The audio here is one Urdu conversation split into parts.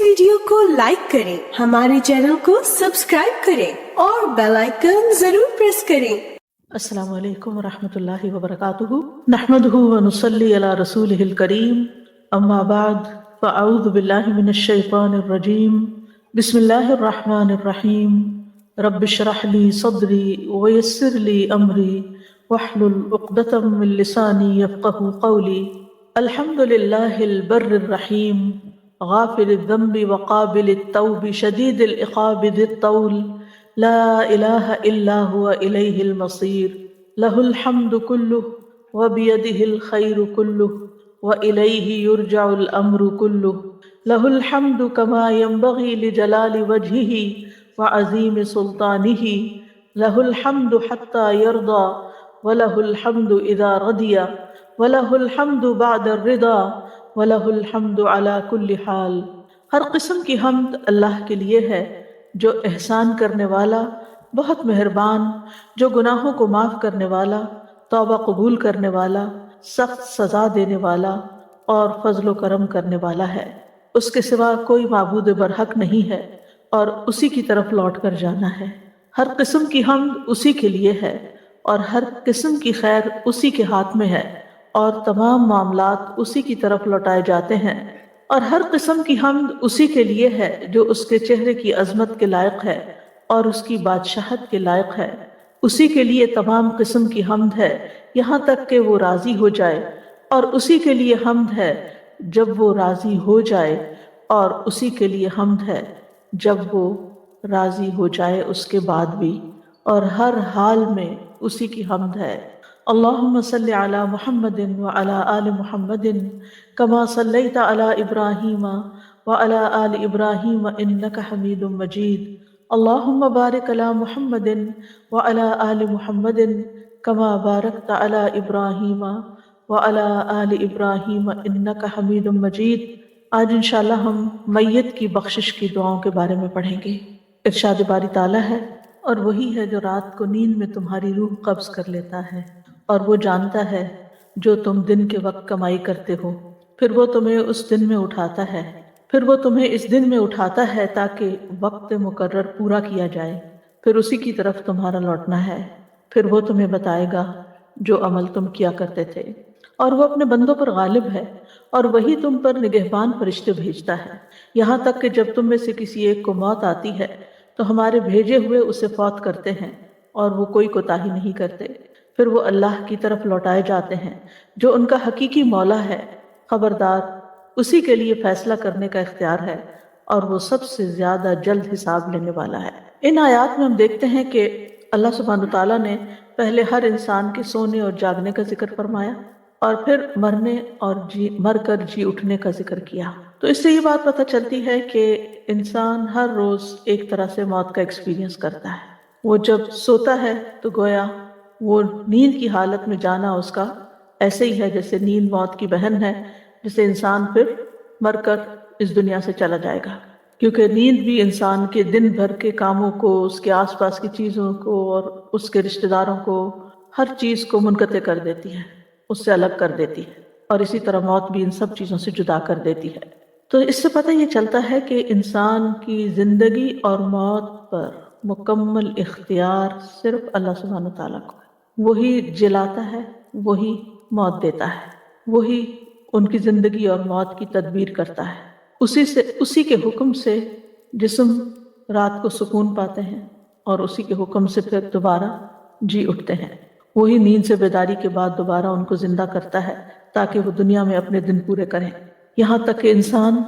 ویڈیو کو لائک کریں، ہمارے چینل کو سبسکرائب کریں اور بیل آئیکن ضرور پریس کریں۔ السلام علیکم ورحمۃ اللہ وبرکاتہ، نحمدہ ونصلی علی رسولہ الکریم، اما بعد فاعوذ باللہ من الشیطان الرجیم، بسم اللہ الرحمن الرحیم، رب اشرح لی صدری ویسر لی امری واحلل عقدۃ من لسانی یفقہوا قولی۔ الحمد للہ البر الرحیم، غافل الذنب وقابل التوب شدید العقاب ذی الطول، لا الہ الا هو الیہ المصیر، لہ الحمد کلہ وبیدہ الخیر کلہ والیہ یرجع الامر کلہ، لہ الحمد کما ینبغی لجلال وجہہ وعظیم سلطانہ، لہ الحمد حتی یرضی ولہ الحمد اذا رضی وَلَهُ الْحَمْدُ بَعْدَ الرِّضَا وَلَهُ الْحَمْدُ عَلَى كُلِّ حال۔ ہر قسم کی حمد اللہ کے لیے ہے جو احسان کرنے والا، بہت مہربان، جو گناہوں کو معاف کرنے والا، توبہ قبول کرنے والا، سخت سزا دینے والا اور فضل و کرم کرنے والا ہے۔ اس کے سوا کوئی معبود برحق نہیں ہے اور اسی کی طرف لوٹ کر جانا ہے۔ ہر قسم کی حمد اسی کے لیے ہے اور ہر قسم کی خیر اسی کے ہاتھ میں ہے اور تمام معاملات اسی کی طرف لوٹائے جاتے ہیں، اور ہر قسم کی حمد اسی کے لیے ہے جو اس کے چہرے کی عظمت کے لائق ہے اور اس کی بادشاہت کے لائق ہے۔ اسی کے لیے تمام قسم کی حمد ہے یہاں تک کہ وہ راضی ہو جائے، اور اسی کے لیے حمد ہے جب وہ راضی ہو جائے، اور اسی کے لیے حمد ہے جب وہ راضی ہو جائے اس کے بعد بھی، اور ہر حال میں اسی کی حمد ہے۔ اللہم صلی علی محمد وعلی آل محمد کما صلیت علی ابراہیم وعلی آل ابراہیم انک حمید مجید، اللہم بارک علی محمد وعلی آل محمد کما بارکت علی ابراہیم وعلی آل ابراہیم انک حمید مجید۔ آج انشاءاللہ ہم میت کی بخشش کی دعاؤں کے بارے میں پڑھیں گے۔ ارشاد باری تعالیٰ ہے، اور وہی ہے جو رات کو نیند میں تمہاری روح قبض کر لیتا ہے، اور وہ جانتا ہے جو تم دن کے وقت کمائی کرتے ہو، پھر وہ تمہیں اس دن میں اٹھاتا ہے، پھر وہ تمہیں اس دن میں اٹھاتا ہے تاکہ وقت مقرر پورا کیا جائے، پھر اسی کی طرف تمہارا لوٹنا ہے، پھر وہ تمہیں بتائے گا جو عمل تم کیا کرتے تھے، اور وہ اپنے بندوں پر غالب ہے، اور وہی تم پر نگہبان فرشتے بھیجتا ہے، یہاں تک کہ جب تم میں سے کسی ایک کو موت آتی ہے تو ہمارے بھیجے ہوئے اسے فوت کرتے ہیں، اور وہ کوئی کوتاہی نہیں کرتے، پھر وہ اللہ کی طرف لوٹائے جاتے ہیں جو ان کا حقیقی مولا ہے۔ خبردار، اسی کے لیے فیصلہ کرنے کا اختیار ہے، اور وہ سب سے زیادہ جلد حساب لینے والا ہے۔ ان آیات میں ہم دیکھتے ہیں کہ اللہ سبحانہ وتعالیٰ نے پہلے ہر انسان کے سونے اور جاگنے کا ذکر فرمایا، اور پھر مرنے اور مر کر جی اٹھنے کا ذکر کیا۔ تو اس سے یہ بات پتہ چلتی ہے کہ انسان ہر روز ایک طرح سے موت کا ایکسپیرینس کرتا ہے۔ وہ جب سوتا ہے تو گویا وہ نیند کی حالت میں جانا اس کا ایسے ہی ہے جیسے نیند موت کی بہن ہے، جسے انسان پھر مر کر اس دنیا سے چلا جائے گا، کیونکہ نیند بھی انسان کے دن بھر کے کاموں کو، اس کے آس پاس کی چیزوں کو اور اس کے رشتہ داروں کو، ہر چیز کو منقطع کر دیتی ہے، اس سے الگ کر دیتی ہے، اور اسی طرح موت بھی ان سب چیزوں سے جدا کر دیتی ہے۔ تو اس سے پتہ یہ چلتا ہے کہ انسان کی زندگی اور موت پر مکمل اختیار صرف اللہ سبحانہ تعالیٰ کو ہے۔ وہی جلاتا ہے، وہی موت دیتا ہے، وہی ان کی زندگی اور موت کی تدبیر کرتا ہے۔ اسی کے حکم سے جسم رات کو سکون پاتے ہیں، اور اسی کے حکم سے پھر دوبارہ جی اٹھتے ہیں۔ وہی نیند سے بیداری کے بعد دوبارہ ان کو زندہ کرتا ہے تاکہ وہ دنیا میں اپنے دن پورے کریں، یہاں تک کہ انسان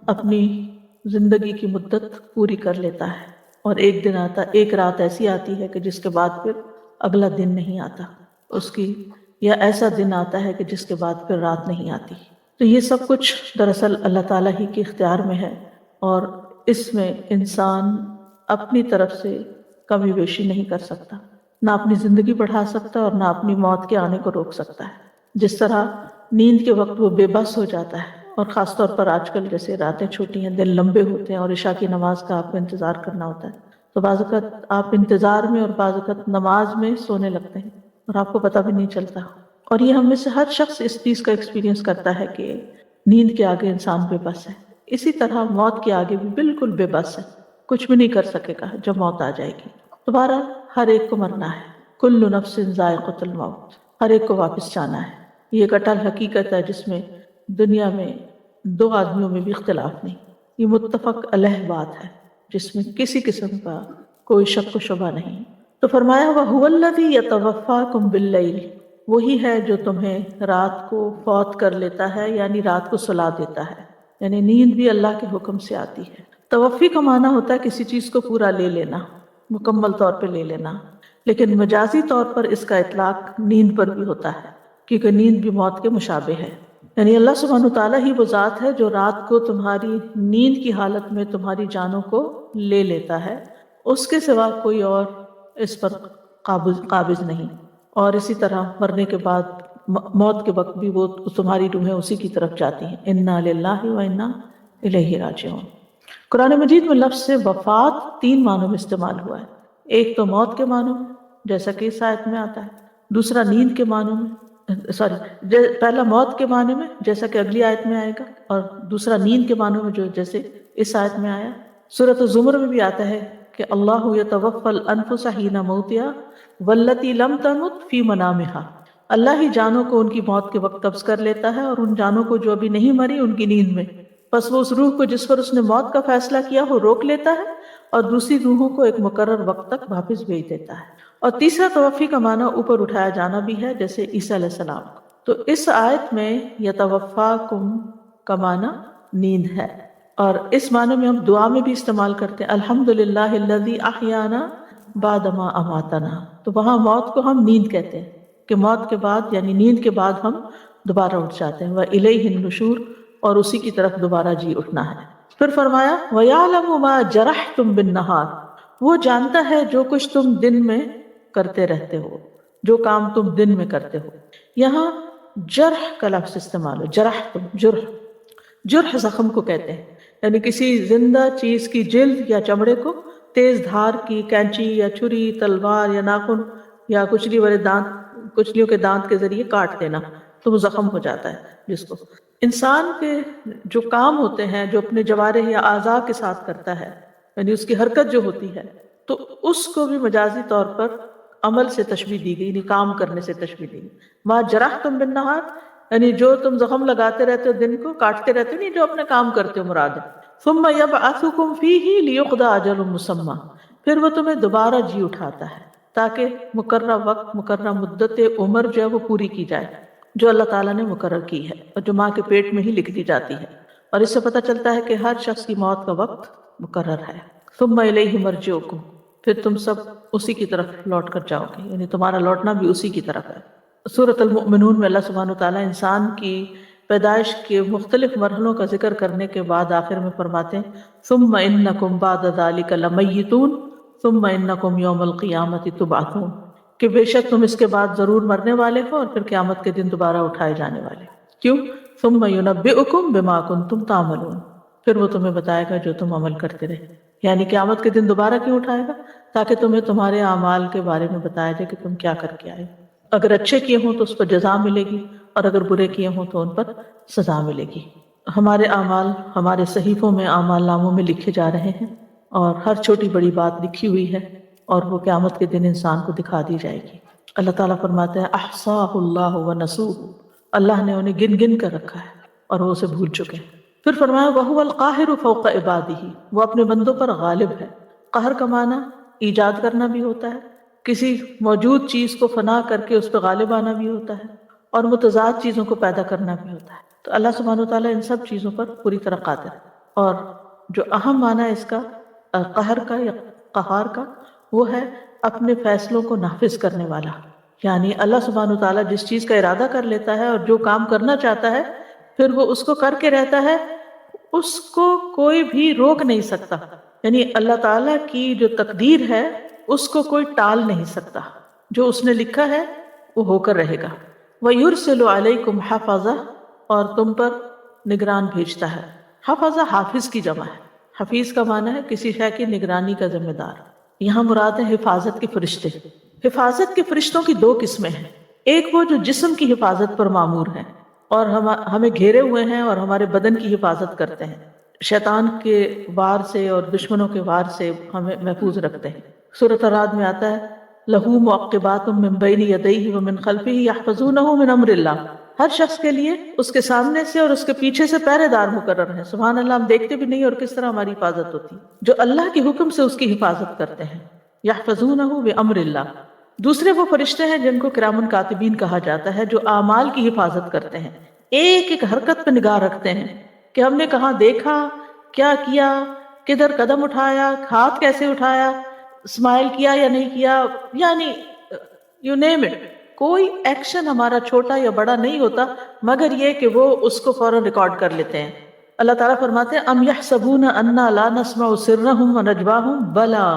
اپنی زندگی کی مدت پوری کر لیتا ہے، اور ایک رات ایسی آتی ہے کہ جس کے بعد پھر اگلا دن نہیں آتا اس کی، یا ایسا دن آتا ہے کہ جس کے بعد پھر رات نہیں آتی۔ تو یہ سب کچھ دراصل اللہ تعالیٰ ہی کے اختیار میں ہے، اور اس میں انسان اپنی طرف سے کمی بیشی نہیں کر سکتا، نہ اپنی زندگی بڑھا سکتا اور نہ اپنی موت کے آنے کو روک سکتا ہے۔ جس طرح نیند کے وقت وہ بے بس ہو جاتا ہے، اور خاص طور پر آج کل جیسے راتیں چھوٹی ہیں، دن لمبے ہوتے ہیں، اور عشاء کی نماز کا آپ کو انتظار کرنا ہوتا ہے، تو بعض اوقات آپ انتظار میں اور بعض اوقات نماز میں سونے لگتے ہیں اور آپ کو پتہ بھی نہیں چلتا۔ اور یہ ہم میں سے ہر شخص اس چیز کا ایکسپیرینس کرتا ہے کہ نیند کے آگے انسان بے بس ہے، اسی طرح موت کے آگے بھی بالکل بے بس ہے، کچھ بھی نہیں کر سکے گا جب موت آ جائے گی۔ دوبارہ ہر ایک کو مرنا ہے، کل نفس ذائقۃ الموت، ہر ایک کو واپس جانا ہے۔ یہ ایک اٹل حقیقت ہے جس میں دنیا میں دو آدمیوں میں بھی اختلاف نہیں، یہ متفق علیہ بات ہے جس میں کسی قسم کا کوئی شک و شبہ نہیں۔ تو فرمایا وَهُوَ الَّذِي يَتَوَفَّاكُم بِاللَّيْلِ، وہی ہے جو تمہیں رات کو فوت کر لیتا ہے، یعنی رات کو سلا دیتا ہے، یعنی نیند بھی اللہ کے حکم سے آتی ہے۔ توفی کا معنی ہوتا ہے کسی چیز کو پورا لے لینا، مکمل طور پہ لے لینا، لیکن مجازی طور پر اس کا اطلاق نیند پر بھی ہوتا ہے، کیونکہ نیند بھی موت کے مشابہ ہے۔ یعنی اللہ سبحانہ تعالیٰ ہی وہ ذات ہے جو رات کو تمہاری نیند کی حالت میں تمہاری جانوں کو لے لیتا ہے، اس کے سوا کوئی اور اس پر قابض نہیں۔ اور اسی طرح مرنے کے بعد موت کے وقت بھی وہ تمہاری روحیں اسی کی طرف جاتی ہیں۔ انا للہ و انا الیہ راجعون۔ قرآن مجید میں لفظ سے وفات 3 معنوں میں استعمال ہوا ہے، ایک تو موت کے معنوں میں جیسا کہ اس آیت میں آتا ہے، دوسرا نیند کے معنوں میں پہلا موت کے معنی میں جیسا کہ اگلی آیت میں آئے گا، اور دوسرا نیند کے معنوں میں جو جیسے اس آیت میں آیا۔ سورۃ الزمر میں بھی آتا ہے کہ اللہ یتوفی الانفس حین موتہا واللتی لم تمت فی منامہا، اللہ ہی جانوں کو ان کی موت کے وقت قبض کر لیتا ہے، اور ان جانوں کو جو ابھی نہیں مری ان کی نیند میں، پس وہ اس روح کو جس پر اس نے موت کا فیصلہ کیا وہ روک لیتا ہے اور دوسری روحوں کو ایک مقرر وقت تک واپس بھیج دیتا ہے۔ اور تیسرا توفی کا معنی اوپر اٹھایا جانا بھی ہے، جیسے عیسیٰ علیہ السلام۔ تو اس آیت میں یتوفاکم کا معنی نیند ہے، اور اس معنی میں ہم دعا میں بھی استعمال کرتے ہیں الحمدللہ الذی احیانا بعد ما اماتنا، تو وہاں موت کو ہم نیند کہتے ہیں کہ موت کے بعد یعنی نیند کے بعد ہم دوبارہ اٹھ جاتے ہیں، وَإِلَيْهِ النُّشُورُ، اور اسی کی طرف دوبارہ جی اٹھنا ہے۔ پھر فرمایا وَيَعْلَمُ مَا جَرَحْتُمْ بِالنَّهَارِ، وہ جانتا ہے جو کچھ تم دن میں کرتے رہتے ہو، جو کام تم دن میں کرتے ہو۔ یہاں جرح کا لفظ استعمال ہو، جرح تم، جرح زخم کو کہتے ہیں، یعنی کسی زندہ چیز کی جلد یا چمڑے کو تیز دھار کی کینچی یا چھری، تلوار یا ناخن یا کچلیوں کے دانت کے ذریعے کاٹ دینا تو وہ زخم ہو جاتا ہے۔ جس کو انسان کے جو کام ہوتے ہیں جو اپنے جوارح یا اعضاء کے ساتھ کرتا ہے، یعنی اس کی حرکت جو ہوتی ہے، تو اس کو بھی مجازی طور پر عمل سے تشبیہ دی گئی، یعنی کام کرنے سے تشبیہ دی گئی۔ ما جرحتم بالنہار، یعنی جو تم زخم لگاتے رہتے ہو دن کو، کاٹتے رہتے ہو، نہیں جو اپنے کام کرتے ہو مراد ہے۔ ثم یبعثکم فیہ لیقضی اجل مسمی، پھر وہ تمہیں دوبارہ جی اٹھاتا ہے تاکہ مقررہ وقت، مقررہ مدت عمر جو ہے وہ پوری کی جائے، جو اللہ تعالیٰ نے مقرر کی ہے اور جو ماں کے پیٹ میں ہی لکھ دی جاتی ہے۔ اور اس سے پتہ چلتا ہے کہ ہر شخص کی موت کا وقت مقرر ہے۔ ثم الیہ مرجعکم، پھر تم سب اسی کی طرف لوٹ کر جاؤ گے، یعنی تمہارا لوٹنا بھی اسی کی طرف ہے۔ سورۃ المؤمنون میں اللہ سبحانہ وتعالیٰ انسان کی پیدائش کے مختلف مرحلوں کا ذکر کرنے کے بعد آخر میں فرماتے ہیں ثم انکم بعد ذلک لمیتون ثم انکم یوم القیامۃ تبعثون، کہ بے شک تم اس کے بعد ضرور مرنے والے ہو اور پھر قیامت کے دن دوبارہ اٹھائے جانے والے۔ کیوں؟ ثم ینبئکم بما کنتم تعملون، پھر وہ تمہیں بتائے گا جو تم عمل کرتے رہے، یعنی قیامت کے دن دوبارہ کیوں اٹھائے گا؟ تاکہ تمہیں تمہارے اعمال کے بارے میں بتایا جائے کہ تم کیا کر کے آئے، اگر اچھے کیے ہوں تو اس پر جزا ملے گی، اور اگر برے کیے ہوں تو ان پر سزا ملے گی۔ ہمارے اعمال ہمارے صحیفوں میں، اعمال ناموں میں لکھے جا رہے ہیں، اور ہر چھوٹی بڑی بات لکھی ہوئی ہے، اور وہ قیامت کے دن انسان کو دکھا دی جائے گی۔ اللہ تعالیٰ فرماتے ہیں احصاہ اللہ ونسوہ، اللہ نے انہیں گن گن کر رکھا ہے اور وہ اسے بھول چکے ہیں۔ پھر فرمایا وَهُوَ الْقَاهِرُ فَوْقَ عِبَادِهِ، وہ اپنے بندوں پر غالب ہے۔ قہر کا معنی ایجاد کرنا بھی ہوتا ہے، کسی موجود چیز کو فنا کر کے اس پہ غالب آنا بھی ہوتا ہے، اور متضاد چیزوں کو پیدا کرنا بھی ہوتا ہے۔ تو اللہ سبحانہ وتعالیٰ ان سب چیزوں پر پوری طرح قادر ہے۔ اور جو اہم معنی ہے اس کا قہر کا یا قہار کا، وہ ہے اپنے فیصلوں کو نافذ کرنے والا، یعنی اللہ سبحانہ وتعالیٰ جس چیز کا ارادہ کر لیتا ہے اور جو کام کرنا چاہتا ہے پھر وہ اس کو کر کے رہتا ہے، اس کو کوئی بھی روک نہیں سکتا، یعنی اللہ تعالیٰ کی جو تقدیر ہے اس کو کوئی ٹال نہیں سکتا، جو اس نے لکھا ہے وہ ہو کر رہے گا۔ وَيُرْسِلُ عَلَيْكُمْ حَفَظَةً، اور تم پر نگران بھیجتا ہے۔ حفظہ حافظ کی جمع ہے، حفیظ کا معنی ہے کسی شے کی نگرانی کا ذمہ دار۔ یہاں مراد ہے حفاظت کے فرشتے۔ حفاظت کے فرشتوں کی 2 قسمیں ہیں، ایک وہ جو جسم کی حفاظت پر مامور ہیں اور ہمیں گھیرے ہوئے ہیں اور ہمارے بدن کی حفاظت کرتے ہیں، شیطان کے وار سے اور دشمنوں کے وار سے ہمیں محفوظ رکھتے ہیں۔ سورۃ الرعد میں آتا ہے لہو معقبات من بین یدیہ ومن خلفہ یحفظونہ من امر اللہ، ہر شخص کے لیے اس کے سامنے سے اور اس کے پیچھے سے پہرے دار مقرر ہیں۔ سبحان اللہ، ہم دیکھتے بھی نہیں اور کس طرح ہماری حفاظت ہوتی، جو اللہ کے حکم سے اس کی حفاظت کرتے ہیں۔ یحفظونہ بامر اللہ، دوسرے وہ فرشتے ہیں جن کو کرام کاتبین کہا جاتا ہے، جو اعمال کی حفاظت کرتے ہیں، ایک ایک حرکت پہ نگاہ رکھتے ہیں کہ ہم نے کہاں دیکھا، کیا کیا، کدھر قدم اٹھایا، ہاتھ کیسے اٹھایا، اسمائل کیا یا نہیں کیا، یعنی یو نیم اٹ، کوئی ایکشن ہمارا چھوٹا یا بڑا نہیں ہوتا مگر یہ کہ وہ اس کو فوراً ریکارڈ کر لیتے ہیں۔ اللہ تعالیٰ فرماتے ہیں ام یحسبون انا لا نسمع سرهم ونجواهم بلا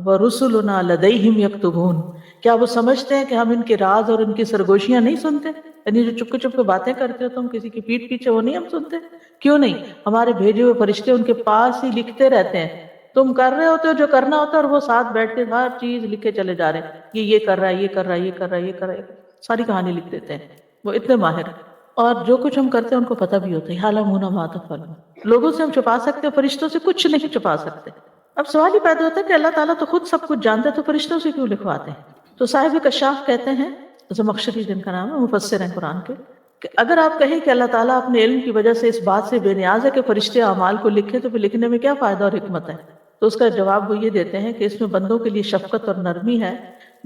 ورسلنا لدیہم یکتبون، کیا وہ سمجھتے ہیں کہ ہم ان کے راز اور ان کی سرگوشیاں نہیں سنتے؟ یعنی جو چپ کے باتیں کرتے ہو تم کسی کی پیٹھ پیچھے، وہ نہیں ہم سنتے؟ کیوں نہیں؟ ہمارے بھیجے ہوئے فرشتے ان کے پاس ہی لکھتے رہتے ہیں، تم کر رہے ہوتے ہو جو کرنا ہوتا ہے اور وہ ساتھ بیٹھ کے ہر چیز لکھے چلے جا رہے ہیں، یہ کر رہا ہے، یہ کر رہا ہے، یہ کر رہا ہے، یہ کر رہا ہے، ساری کہانی لکھ دیتے ہیں، وہ اتنے ماہر ہیں۔ اور جو کچھ ہم کرتے ہیں ان کو پتہ بھی ہوتا ہے، یعلمون ما تفعلون۔ لوگوں سے ہم چھپا سکتے ہیں، فرشتوں سے کچھ نہیں چھپا سکتے۔ اب سوال یہ پیدا ہوتا ہے کہ اللہ تعالیٰ تو خود سب کچھ جانتا ہے، تو فرشتوں سے کیوں لکھواتے ہیں؟ تو صاحب کشاف کہتے ہیں، زمخشری جن کا نام ہے، مفسر ہیں قرآن کے، کہ اگر آپ کہیں کہ اللہ تعالیٰ اپنے علم کی وجہ سے اس بات سے بے نیاز ہے کہ فرشتے اعمال کو لکھیں، تو پھر لکھنے میں کیا فائدہ اور حکمت ہے؟ تو اس کا جواب وہ یہ دیتے ہیں کہ اس میں بندوں کے لیے شفقت اور نرمی ہے۔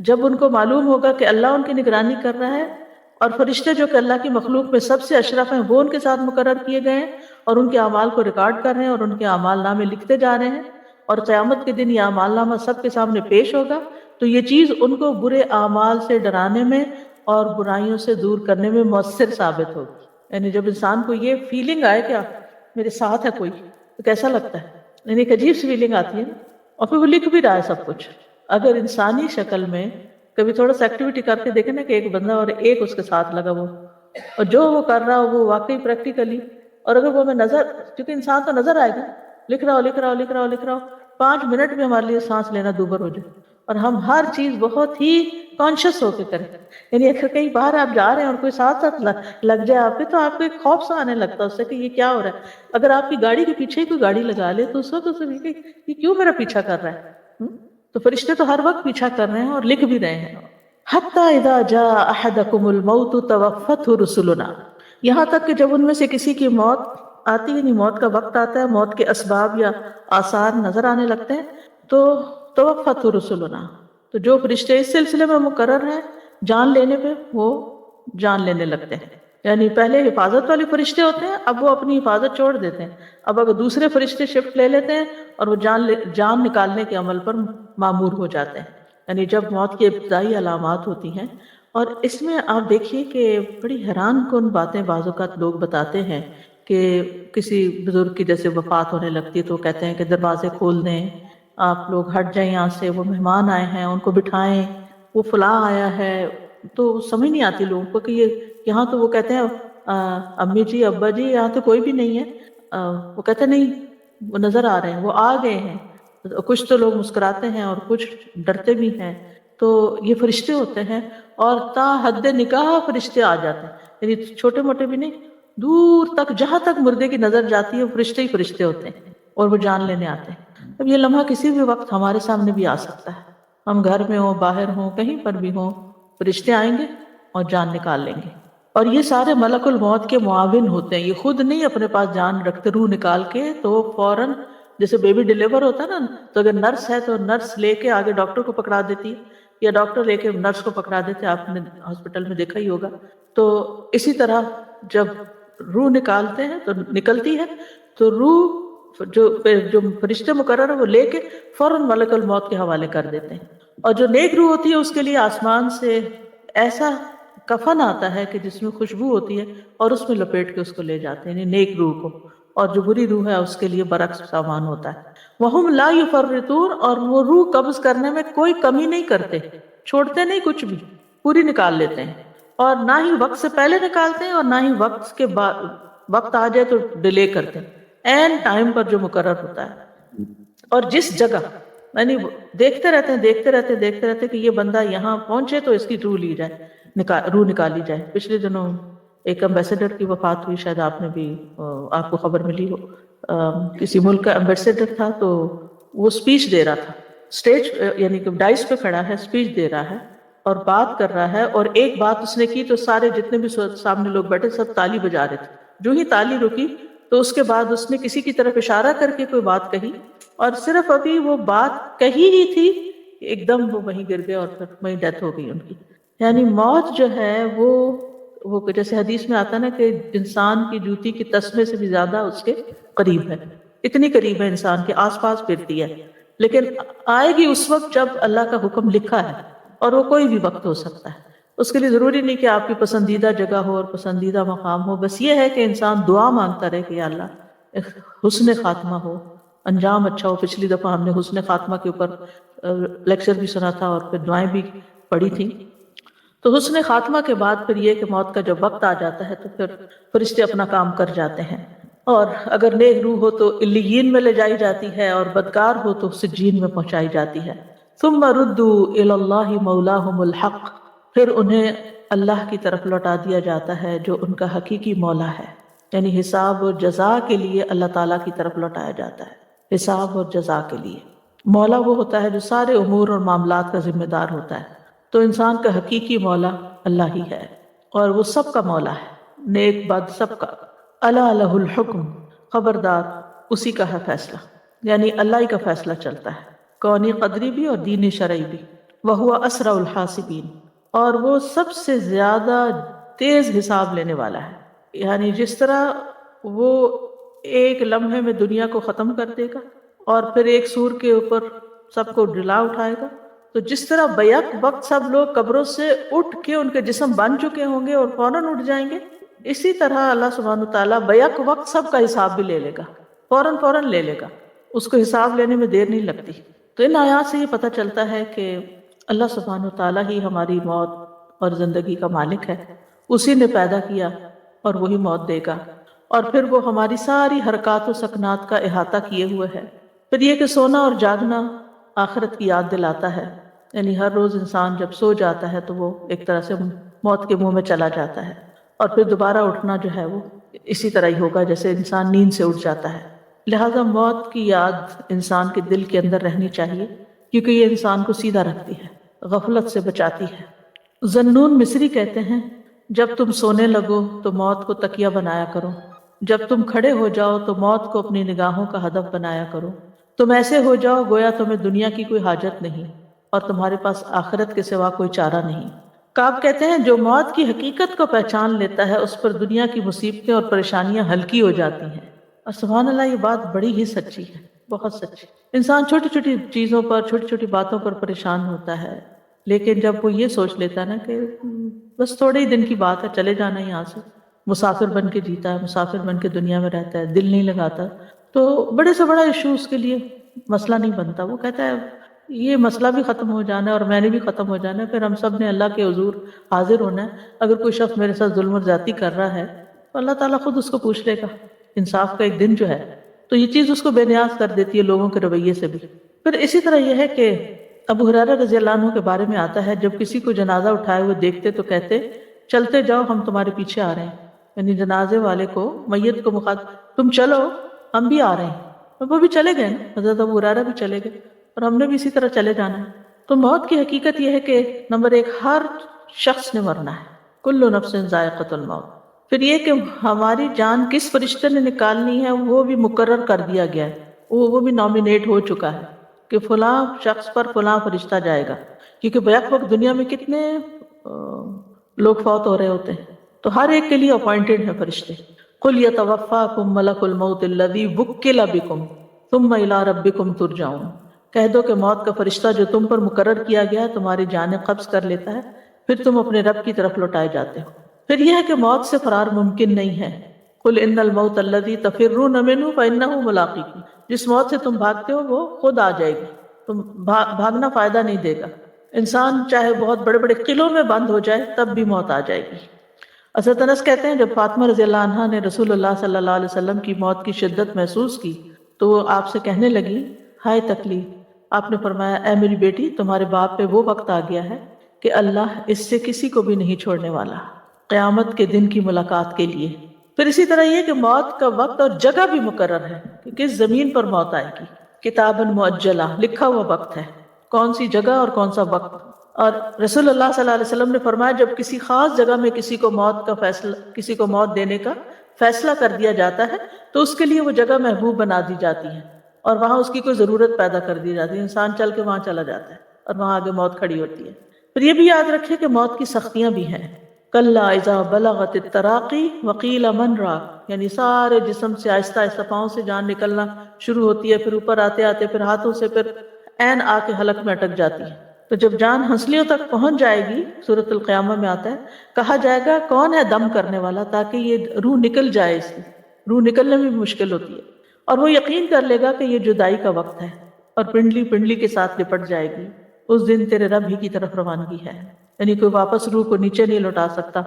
جب ان کو معلوم ہوگا کہ اللہ ان کی نگرانی کر رہا ہے اور فرشتے جو کہ اللہ کی مخلوق میں سب سے اشرف ہیں وہ ان کے ساتھ مقرر کیے گئے ہیں اور ان کے اعمال کو ریکارڈ کر رہے ہیں اور ان کے اعمال نامے لکھتے جا رہے ہیں، اور قیامت کے دن یہ اعمال نامہ سب کے سامنے پیش ہوگا، تو یہ چیز ان کو برے اعمال سے ڈرانے میں اور برائیوں سے دور کرنے میں مؤثر ثابت ہوگی۔ یعنی جب انسان کو یہ فیلنگ آئے کہ میرے ساتھ ہے کوئی، تو کیسا لگتا ہے؟ یعنی ایک عجیب سی فیلنگ آتی ہے، اور پھر وہ لکھ بھی رہا ہے سب کچھ۔ اگر انسانی شکل میں کبھی تھوڑا سا ایکٹیویٹی کر کے دیکھیں نا کہ ایک بندہ اور ایک اس کے ساتھ لگا وہ، اور جو وہ کر رہا ہو وہ واقعی پریکٹیکلی، اور اگر وہ ہمیں نظر، کیونکہ انسان تو نظر آئے گا، لکھ رہا ہو 5 منٹ میں ہمارے لیے سانس لینا دوبر ہو جائے، اور ہم ہر چیز بہت ہی کانشیس ہو کے کریں۔ یعنی اگر کہیں باہر آپ جا رہے ہیں اور کوئی ساتھ لگ جائے آپ کے، تو آپ کو ایک خوف سا آنے لگتا ہے اس سے کہ یہ کیا ہو رہا ہے۔ اگر آپ کی گاڑی کے پیچھے کوئی گاڑی لگا لے تو اس وقت اسے یہ کیوں میرا پیچھا کر رہا ہے؟ تو فرشتے تو ہر وقت پیچھا کر رہے ہیں اور لکھ بھی رہے ہیں۔ حتی اذا جاء احدکم الموت توفته رسلنا، یہاں تک کہ جب ان میں سے کسی کی موت آتی ہے، یعنی موت کا وقت آتا ہے، موت کے اسباب یا آثار نظر آنے لگتے ہیں، تو توفته رسلنا، تو جو فرشتے اس سلسلے میں مقرر ہیں جان لینے پہ، وہ جان لینے لگتے ہیں۔ یعنی پہلے حفاظت والے فرشتے ہوتے ہیں، اب وہ اپنی حفاظت چھوڑ دیتے ہیں، اب اگر دوسرے فرشتے شفٹ لے لیتے ہیں اور وہ جان نکالنے کے عمل پر مامور ہو جاتے ہیں۔ یعنی جب موت کی ابتدائی علامات ہوتی ہیں، اور اس میں آپ دیکھیے کہ بڑی حیران کن باتیں بعض اوقات لوگ بتاتے ہیں کہ کسی بزرگ کی جیسے وفات ہونے لگتی ہے تو کہتے ہیں کہ دروازے کھول دیں، آپ لوگ ہٹ جائیں یہاں سے، وہ مہمان آئے ہیں ان کو بٹھائیں، وہ فلاں آیا ہے۔ تو سمجھ نہیں آتی لوگوں کو کہ یہ یہاں تو وہ کہتے ہیں امی جی ابا جی یہاں تو کوئی بھی نہیں ہے، وہ کہتے نہیں وہ نظر آ رہے ہیں، وہ آ گئے ہیں۔ کچھ تو لوگ مسکراتے ہیں اور کچھ ڈرتے بھی ہیں۔ تو یہ فرشتے ہوتے ہیں، اور تا حد نکاح فرشتے آ جاتے ہیں، یعنی چھوٹے موٹے بھی نہیں، دور تک جہاں تک مردے کی نظر جاتی ہے فرشتے ہی فرشتے ہوتے ہیں، اور وہ جان لینے آتے ہیں۔ اب یہ لمحہ کسی بھی وقت ہمارے سامنے بھی آ سکتا ہے، ہم گھر میں ہوں، باہر ہوں، کہیں پر بھی ہوں، فرشتے آئیں گے اور جان نکال لیں گے۔ اور یہ سارے ملک الموت کے معاون ہوتے ہیں، یہ خود نہیں اپنے پاس جان رکھتے روح نکال کے، تو فوراً جیسے بیبی ڈیلیور ہوتا ہے نا، تو اگر نرس ہے تو نرس لے کے آگے ڈاکٹر کو پکڑا دیتی ہے، یا ڈاکٹر لے کے نرس کو پکڑا دیتے، آپ نے ہاسپٹل میں دیکھا ہی ہوگا۔ تو اسی طرح جب روح نکالتے ہیں تو نکلتی ہے، تو روح جو فرشتے مقرر ہیں وہ لے کے فوراً ملک الموت کے حوالے کر دیتے ہیں۔ اور جو نیک روح ہوتی ہے اس کے لیے آسمان سے ایسا کفن آتا ہے کہ جس میں خوشبو ہوتی ہے، اور اس میں لپیٹ کے اس کو لے جاتے ہیں، یعنی نیک روح کو، اور جو بری روح ہے اس کے لیے برعکس سامان ہوتا ہے۔ وَهُمْ لَا يُفَرِّطُونَ، اور وہ روح قبض کرنے میں کوئی کمی نہیں کرتے، چھوڑتے نہیں کچھ بھی، پوری نکال لیتے ہیں، اور نہ ہی وقت سے پہلے نکالتے ہیں اور نہ ہی وقت کے بعد، وقت آ جائے تو ڈیلے کرتے ہیں، عین ٹائم پر جو مقرر ہوتا ہے۔ اور جس جگہ، یعنی دیکھتے رہتے کہ یہ بندہ یہاں پہنچے تو اس کی روح لی جائے، روح نکالی جائے۔ پچھلے دنوں ایک امبیسڈر کی وفات ہوئی، شاید آپ نے بھی، آپ کو خبر ملی ہو، کسی ملک کا ایمبیسیڈر تھا، تو وہ اسپیچ دے رہا تھا، اسٹیج یعنی کہ ڈائس پہ کھڑا ہے، اسپیچ دے رہا ہے اور بات کر رہا ہے، اور ایک بات اس نے کی تو سارے جتنے بھی سامنے لوگ بیٹھے سب تالی بجا رہے تھے. جو ہی تالی رکی تو اس کے بعد اس نے کسی کی طرف اشارہ کر کے کوئی بات کہی، اور صرف ابھی وہ بات کہی ہی تھی ایک دم وہ وہیں گر گئے اور پھر وہیں ڈیتھ ہو گئی ان کی. یعنی موت جو ہے وہ جیسے حدیث میں آتا نا کہ انسان کی جوتی کی تسمے سے بھی زیادہ اس کے قریب ہے، اتنی قریب ہے، انسان کے آس پاس پھرتی ہے، لیکن آئے گی اس وقت جب اللہ کا حکم لکھا ہے، اور وہ کوئی بھی وقت ہو سکتا ہے. اس کے لیے ضروری نہیں کہ آپ کی پسندیدہ جگہ ہو اور پسندیدہ مقام ہو، بس یہ ہے کہ انسان دعا مانگتا رہے کہ یا اللہ ایک حسن خاتمہ ہو، انجام اچھا ہو. پچھلی دفعہ ہم نے حسن خاتمہ کے اوپر لیکچر بھی سنا تھا اور پھر دعائیں بھی پڑھی تھی. تو حسن خاتمہ کے بعد پھر یہ کہ موت کا جب وقت آ جاتا ہے تو پھر فرشتے اپنا کام کر جاتے ہیں، اور اگر نیک روح ہو تو علیین میں لے جائی جاتی ہے، اور بدکار ہو تو سجین میں پہنچائی جاتی ہے. ثم ردوا الی اللہ مولاہم الحق، پھر انہیں اللہ کی طرف لوٹا دیا جاتا ہے جو ان کا حقیقی مولا ہے. یعنی حساب اور جزا کے لیے اللہ تعالیٰ کی طرف لوٹایا جاتا ہے، حساب اور جزا کے لیے. مولا وہ ہوتا ہے جو سارے امور اور معاملات کا ذمہ دار ہوتا ہے، تو انسان کا حقیقی مولا اللہ ہی ہے، اور وہ سب کا مولا ہے، نیک بد سب کا. الا لہ الحکم، خبردار اسی کا ہے فیصلہ، یعنی اللہ ہی کا فیصلہ چلتا ہے، کونی قدری بھی اور دینی شرعی بھی. وہو اسرع الحاسبین، اور وہ سب سے زیادہ تیز حساب لینے والا ہے. یعنی جس طرح وہ ایک لمحے میں دنیا کو ختم کر دے گا اور پھر ایک سور کے اوپر سب کو ڈلا اٹھائے گا، تو جس طرح بیک وقت سب لوگ قبروں سے اٹھ کے ان کے جسم بن چکے ہوں گے اور فوراً اٹھ جائیں گے، اسی طرح اللہ سبحانہ تعالیٰ بیک وقت سب کا حساب بھی لے لے گا، فوراً لے لے گا، اس کو حساب لینے میں دیر نہیں لگتی. تو ان آیات سے یہ پتہ چلتا ہے کہ اللہ سبحانہ تعالیٰ ہی ہماری موت اور زندگی کا مالک ہے، اسی نے پیدا کیا اور وہی موت دے گا، اور پھر وہ ہماری ساری حرکات و سکنات کا احاطہ کیے ہوئے ہے. پھر یہ کہ سونا اور جاگنا آخرت کی یاد دلاتا ہے، یعنی ہر روز انسان جب سو جاتا ہے تو وہ ایک طرح سے موت کے منہ میں چلا جاتا ہے، اور پھر دوبارہ اٹھنا جو ہے وہ اسی طرح ہی ہوگا جیسے انسان نیند سے اٹھ جاتا ہے. لہذا موت کی یاد انسان کے دل کے اندر رہنی چاہیے، کیونکہ یہ انسان کو سیدھا رکھتی ہے، غفلت سے بچاتی ہے. ذنون مصری کہتے ہیں جب تم سونے لگو تو موت کو تکیہ بنایا کرو، جب تم کھڑے ہو جاؤ تو موت کو اپنی نگاہوں کا ہدف بنایا کرو. تم ایسے ہو جاؤ گویا تمہیں دنیا کی کوئی حاجت نہیں اور تمہارے پاس آخرت کے سوا کوئی چارہ نہیں. کعب کہتے ہیں جو موت کی حقیقت کو پہچان لیتا ہے اس پر دنیا کی مصیبتیں اور پریشانیاں ہلکی ہو جاتی ہیں. اور سبحان اللہ یہ بات بڑی ہی سچی ہے، بہت سچی. انسان چھوٹی چھوٹی چیزوں پر، چھوٹی چھوٹی باتوں پر پریشان ہوتا ہے، لیکن جب وہ یہ سوچ لیتا ہے نا کہ بس تھوڑے ہی دن کی بات ہے، چلے جانا یہاں سے، مسافر بن کے جیتا ہے، مسافر بن کے دنیا میں رہتا ہے، دل نہیں لگاتا، تو بڑے سے بڑا ایشو اس کے لیے مسئلہ نہیں بنتا. وہ کہتا ہے یہ مسئلہ بھی ختم ہو جانا ہے اور میں نے بھی ختم ہو جانا ہے، پھر ہم سب نے اللہ کے حضور حاضر ہونا ہے. اگر کوئی شخص میرے ساتھ ظلم و زیادتی کر رہا ہے تو اللہ تعالیٰ خود اس کو پوچھ لے گا، انصاف کا ایک دن جو ہے. تو یہ چیز اس کو بے نیاز کر دیتی ہے لوگوں کے رویے سے بھی. پھر اسی طرح یہ ہے کہ ابو ہریرہ رضی اللہ عنہ کے بارے میں آتا ہے جب کسی کو جنازہ اٹھائے ہوئے دیکھتے تو کہتے چلتے جاؤ ہم تمہارے پیچھے آ رہے ہیں، یعنی جنازے والے کو، میت کو مخاطب، تم چلو ہم بھی آ رہے ہیں. وہ بھی چلے گئے، حضرت ابو ہریرہ بھی چلے گئے اور ہم نے بھی اسی طرح چلے جانا ہے. تو موت کی حقیقت یہ ہے کہ نمبر ایک ہر شخص نے مرنا ہے، کل نفس ذائقۃ الموت. پھر یہ کہ ہماری جان کس فرشتے نے نکالنی ہے وہ بھی مقرر کر دیا گیا ہے، وہ بھی نامینیٹ ہو چکا ہے کہ فلاں شخص پر فلاں فرشتہ جائے گا. کیونکہ بیک وقت دنیا میں کتنے لوگ فوت ہو رہے ہوتے ہیں، تو ہر ایک کے لیے اپوائنٹڈ ہیں فرشتے. قل یتوفاکم ملک الموت الذی وکل بکم ثم الی ربکم ترجعون. کہہ دو کہ موت کا فرشتہ جو تم پر مقرر کیا گیا ہے تمہاری جانیں قبض کر لیتا ہے، پھر تم اپنے رب کی طرف لوٹائے جاتے ہو. پھر یہ ہے کہ موت سے فرار ممکن نہیں ہے. قل ان الموت الذی تفرون منہ فانہ ملاقیکم. جس موت سے تم بھاگتے ہو وہ خود آ جائے گی، تم بھاگنا فائدہ نہیں دے گا. انسان چاہے بہت بڑے بڑے قلعوں میں بند ہو جائے تب بھی موت آ جائے گی. حضرت انس کہتے ہیں جب فاطمہ رضی اللہ عنہا نے رسول اللہ صلی اللہ علیہ وسلم کی موت کی شدت محسوس کی تو وہ آپ سے کہنے لگی ہائے تکلیف. آپ نے فرمایا اے میری بیٹی تمہارے باپ پہ وہ وقت آ گیا ہے کہ اللہ اس سے کسی کو بھی نہیں چھوڑنے والا قیامت کے دن کی ملاقات کے لیے. پھر اسی طرح یہ کہ موت کا وقت اور جگہ بھی مقرر ہے کہ کس زمین پر موت آئے گی. کتاباً مؤجلہ، لکھا ہوا وقت ہے، کون سی جگہ اور کون سا وقت. اور رسول اللہ صلی اللہ علیہ وسلم نے فرمایا جب کسی خاص جگہ میں کسی کو موت دینے کا فیصلہ کر دیا جاتا ہے تو اس کے لیے وہ جگہ محبوب بنا دی جاتی ہے اور وہاں اس کی کوئی ضرورت پیدا کر دی جاتی ہے، انسان چل کے وہاں چلا جاتا ہے اور وہاں آگے موت کھڑی ہوتی ہے. پھر یہ بھی یاد رکھے کہ موت کی سختیاں بھی ہیں. کلا اذا بلغت التراقی وقیل من راق، یعنی سارے جسم سے آہستہ آہستہ پاؤں سے جان نکلنا شروع ہوتی ہے، پھر اوپر آتے آتے پھر ہاتھوں سے، پھر عین آ کے حلق میں اٹک جاتی ہے. تو جب جان ہنسلیوں تک پہنچ جائے گی، سورۃ القیامہ میں آتا ہے، کہا جائے گا کون ہے دم کرنے والا تاکہ یہ روح نکل جائے. اس کی روح نکلنے میں بھی مشکل ہوتی ہے اور وہ یقین کر لے گا کہ یہ جدائی کا وقت ہے اور پنڈلی پنڈلی کے ساتھ لپٹ جائے گی. اس دن تیرے رب ہی کی طرف روانگی ہے، یعنی کوئی واپس روح کو نیچے نہیں لوٹا سکتا،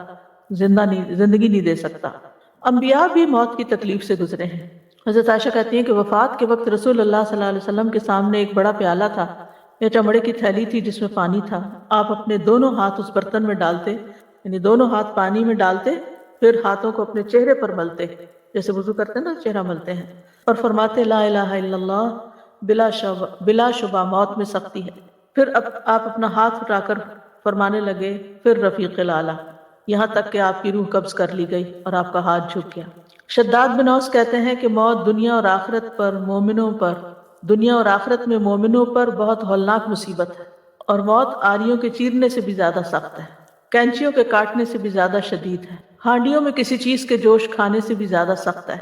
زندگی نہیں دے سکتا. انبیاء بھی موت کی تکلیف سے گزرے ہیں. حضرت عائشہ کہتی ہیں کہ وفات کے وقت رسول اللہ صلی اللہ علیہ وسلم کے سامنے ایک بڑا پیالہ تھا یا چمڑے کی تھیلی تھی جس میں پانی تھا. آپ اپنے دونوں ہاتھ اس برتن میں ڈالتے، یعنی دونوں ہاتھ پانی میں ڈالتے، پھر ہاتھوں کو اپنے چہرے پر ملتے جیسے وضو کرتے ہیں نا، چہرہ ملتے ہیں، اور فرماتے لا الہ الا اللہ، بلا شبہ موت میں سختی ہے. پھر آپ اپنا ہاتھ اٹھا کر فرمانے لگے پھر رفیق الاعلیٰ، یہاں تک کہ آپ کی روح قبض کر لی گئی اور آپ کا ہاتھ جھک گیا. شداد بن اوس کہتے ہیں کہ موت دنیا اور آخرت میں مومنوں پر بہت ہولناک مصیبت ہے، اور موت آریوں کے چیرنے سے بھی زیادہ سخت ہے، کینچیوں کے کاٹنے سے بھی زیادہ شدید ہے، ہانڈیوں میں کسی چیز کے جوش کھانے سے بھی زیادہ سخت ہے.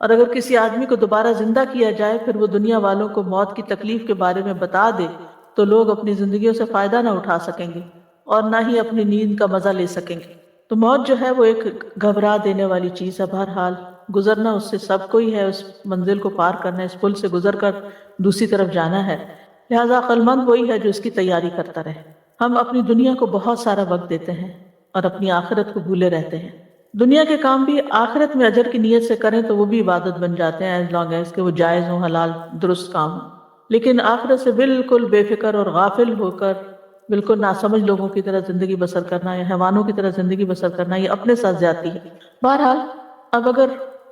اور اگر کسی آدمی کو دوبارہ زندہ کیا جائے پھر وہ دنیا والوں کو موت کی تکلیف کے بارے میں بتا دے تو لوگ اپنی زندگیوں سے فائدہ نہ اٹھا سکیں گے اور نہ ہی اپنی نیند کا مزہ لے سکیں گے. تو موت جو ہے وہ ایک گھبرا دینے والی چیز ہے. بہرحال گزرنا اس سے سب کو ہی ہے، اس منزل کو پار کرنا ہے، اس پل سے گزر کر دوسری طرف جانا ہے. لہذا عقل مند وہی ہے جو اس کی تیاری کرتا رہے. ہم اپنی دنیا کو بہت سارا وقت دیتے ہیں اور اپنی آخرت کو بھولے رہتے ہیں. دنیا کے کام بھی آخرت میں اجر کی نیت سے کریں تو وہ بھی عبادت بن جاتے ہیں، ایز لانگ ایز کہ وہ جائز ہوں، حلال درست کام ہوں. لیکن آخرت سے بالکل بے فکر اور غافل ہو کر بالکل ناسمجھ لوگوں کی طرح زندگی بسر کرنا یا حیوانوں کی طرح زندگی بسر کرنا یہ اپنے ساتھ زیادتی ہے. بہرحال اب اگر